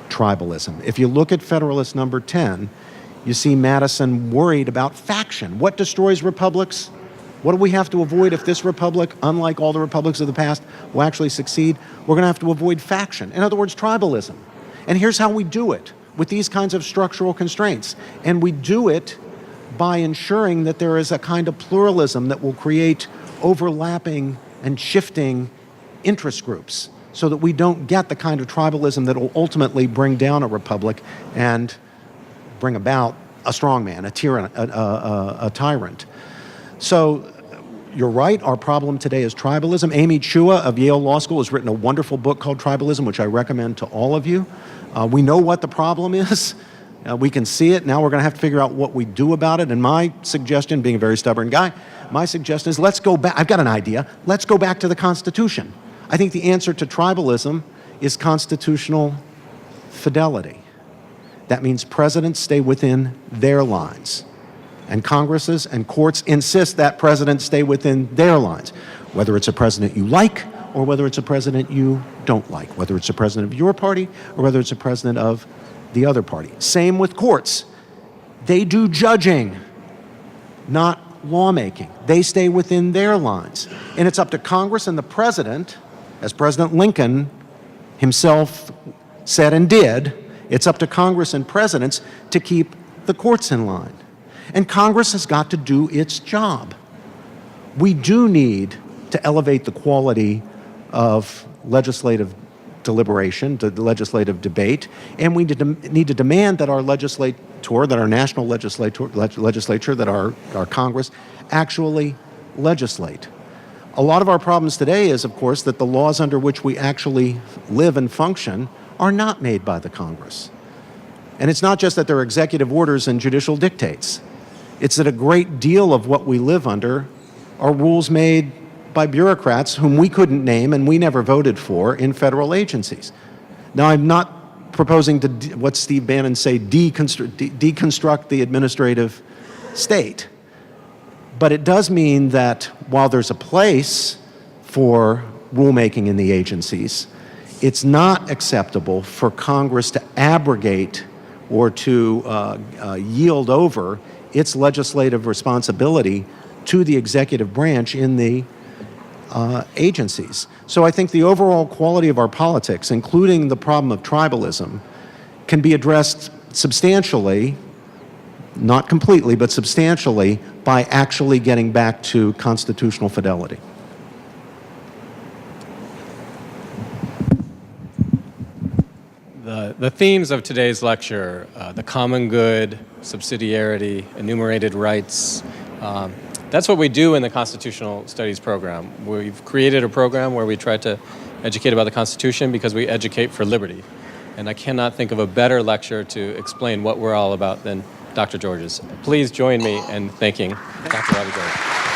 tribalism. If you look at Federalist number 10, you see Madison worried about faction. What destroys republics? What do we have to avoid if this republic, unlike all the republics of the past, will actually succeed? We're going to have to avoid faction. In other words, tribalism. And here's how we do it with these kinds of structural constraints. And we do it by ensuring that there is a kind of pluralism that will create overlapping and shifting interest groups so that we don't get the kind of tribalism that will ultimately bring down a republic and bring about a strongman, a tyrant. So you're right, our problem today is tribalism. Amy Chua of Yale Law School has written a wonderful book called Tribalism, which I recommend to all of you. We know what the problem is. We can see it. Now we're going to have to figure out what we do about it. And my suggestion, being a very stubborn guy, my suggestion is let's go back. I've got an idea. Let's go back to the Constitution. I think the answer to tribalism is constitutional fidelity. That means presidents stay within their lines, and Congresses and courts insist that presidents stay within their lines. whether it's a president you like or whether it's a president you don't like, whether it's a president of your party or whether it's a president of the other party. Same with courts. They do judging, not lawmaking. They stay within their lines. And it's up to Congress and the president, as President Lincoln himself said and did, it's up to Congress and presidents to keep the courts in line. And Congress has got to do its job. We do need to elevate the quality of legislative deliberation, the legislative debate, and we need to demand that our legislature, that our national legislature, that our Congress actually legislate. A lot of our problems today is, of course, that the laws under which we actually live and function are not made by the Congress. And it's not just that they're executive orders and judicial dictates. It's that a great deal of what we live under are rules made by bureaucrats whom we couldn't name and we never voted for in federal agencies. Now, I'm not proposing to, what Steve Bannon say, deconstruct the administrative state. But it does mean that while there's a place for rulemaking in the agencies, it's not acceptable for Congress to abrogate or to yield over its legislative responsibility to the executive branch in the agencies. So I think the overall quality of our politics, including the problem of tribalism, can be addressed substantially, not completely, but substantially, by actually getting back to constitutional fidelity. The themes of today's lecture, the common good, subsidiarity, enumerated rights, that's what we do in the Constitutional Studies program. We've created a program where we try to educate about the Constitution because we educate for liberty. And I cannot think of a better lecture to explain what we're all about than Dr. George's. Please join me in thanking Dr. Robbie George.